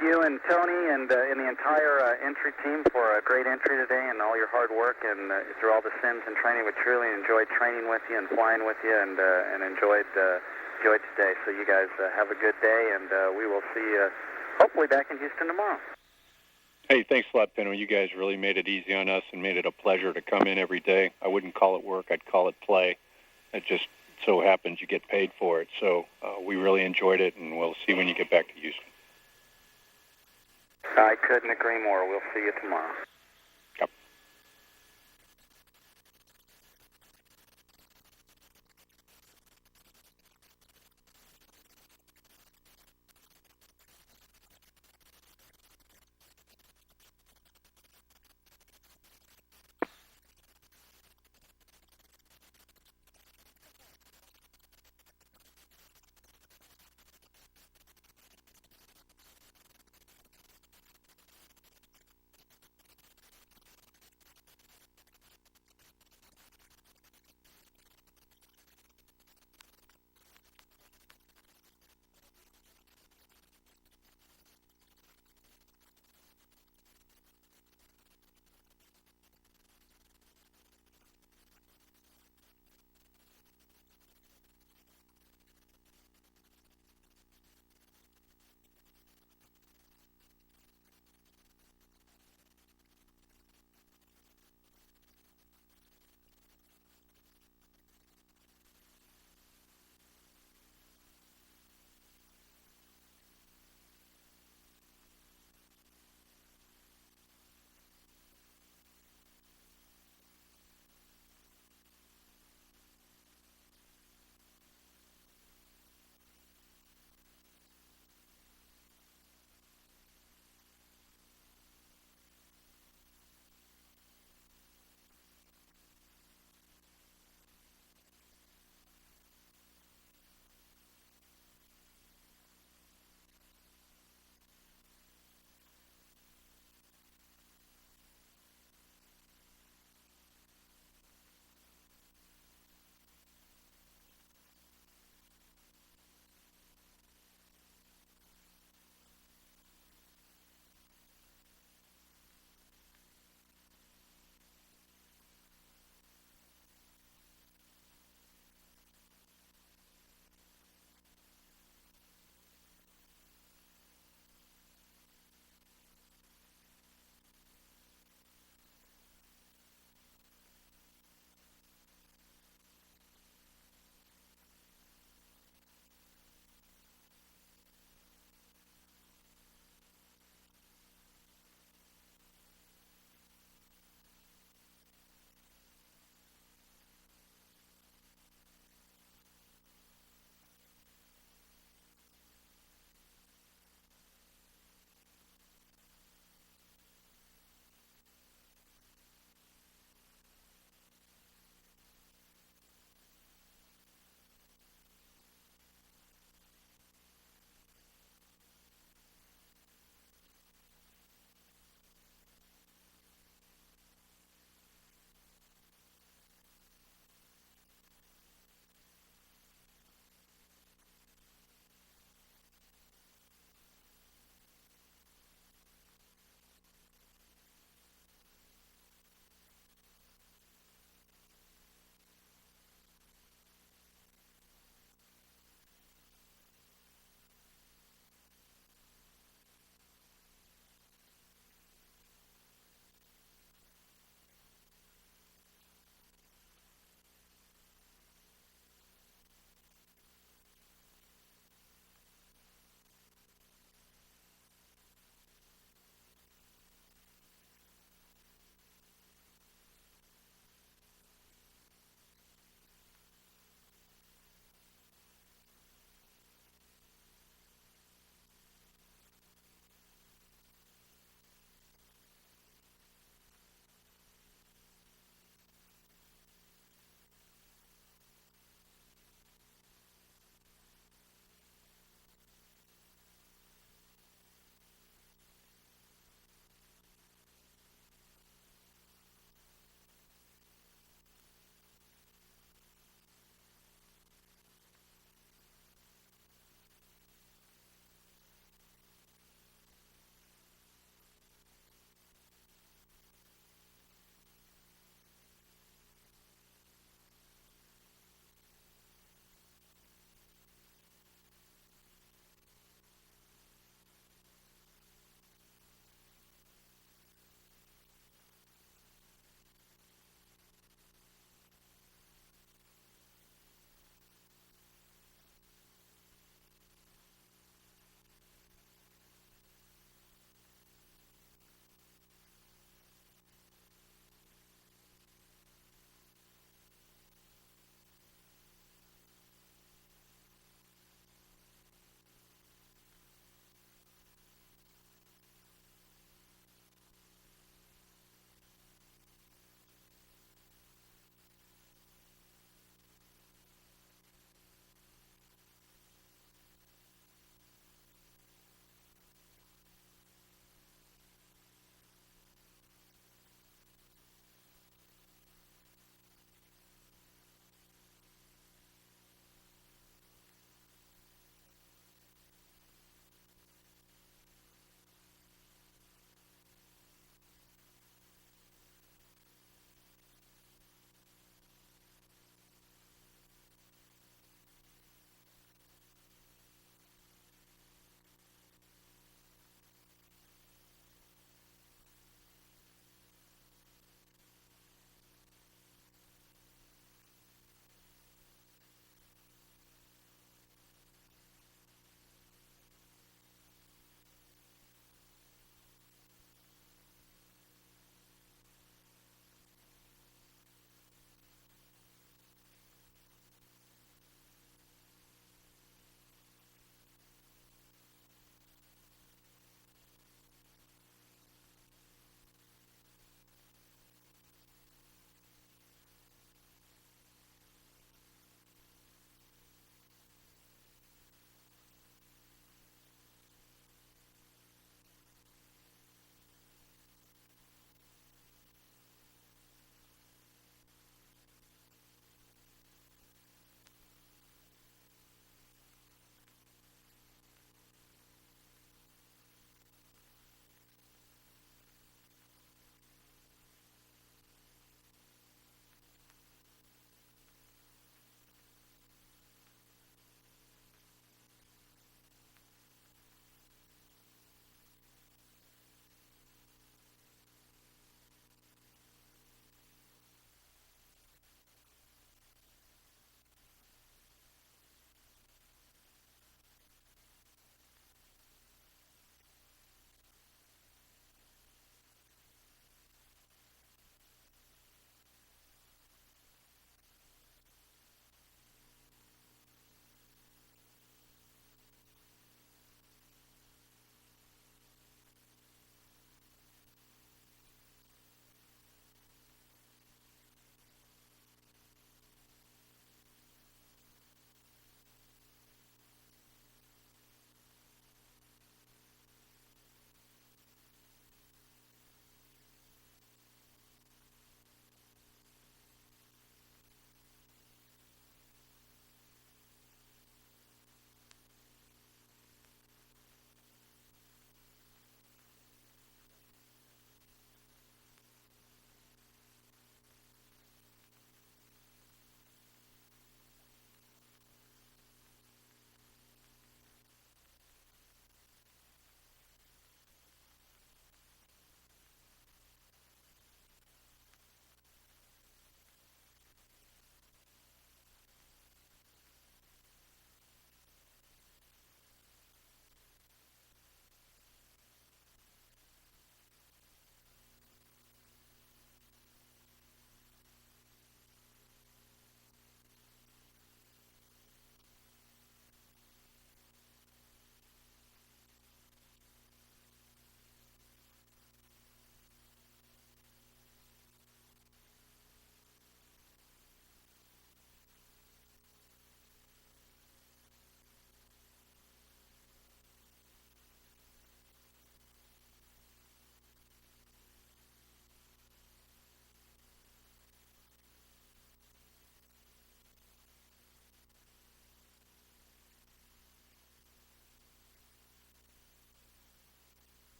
you and Tony and the entire entry team for a great entry today and all your hard work and through all the sims and training. We truly enjoyed training with you and flying with you and enjoyed today. So you guys have a good day, and we will see you hopefully back in Houston tomorrow. Hey, thanks a lot, Pinto. You guys really made it easy on us and made it a pleasure to come in every day. I wouldn't call it work. I'd call it play. It just so happens you get paid for it. So we really enjoyed it, and we'll see when you get back to Houston. I couldn't agree more. We'll see you tomorrow.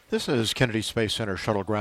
This is Kennedy Space Center shuttle ground.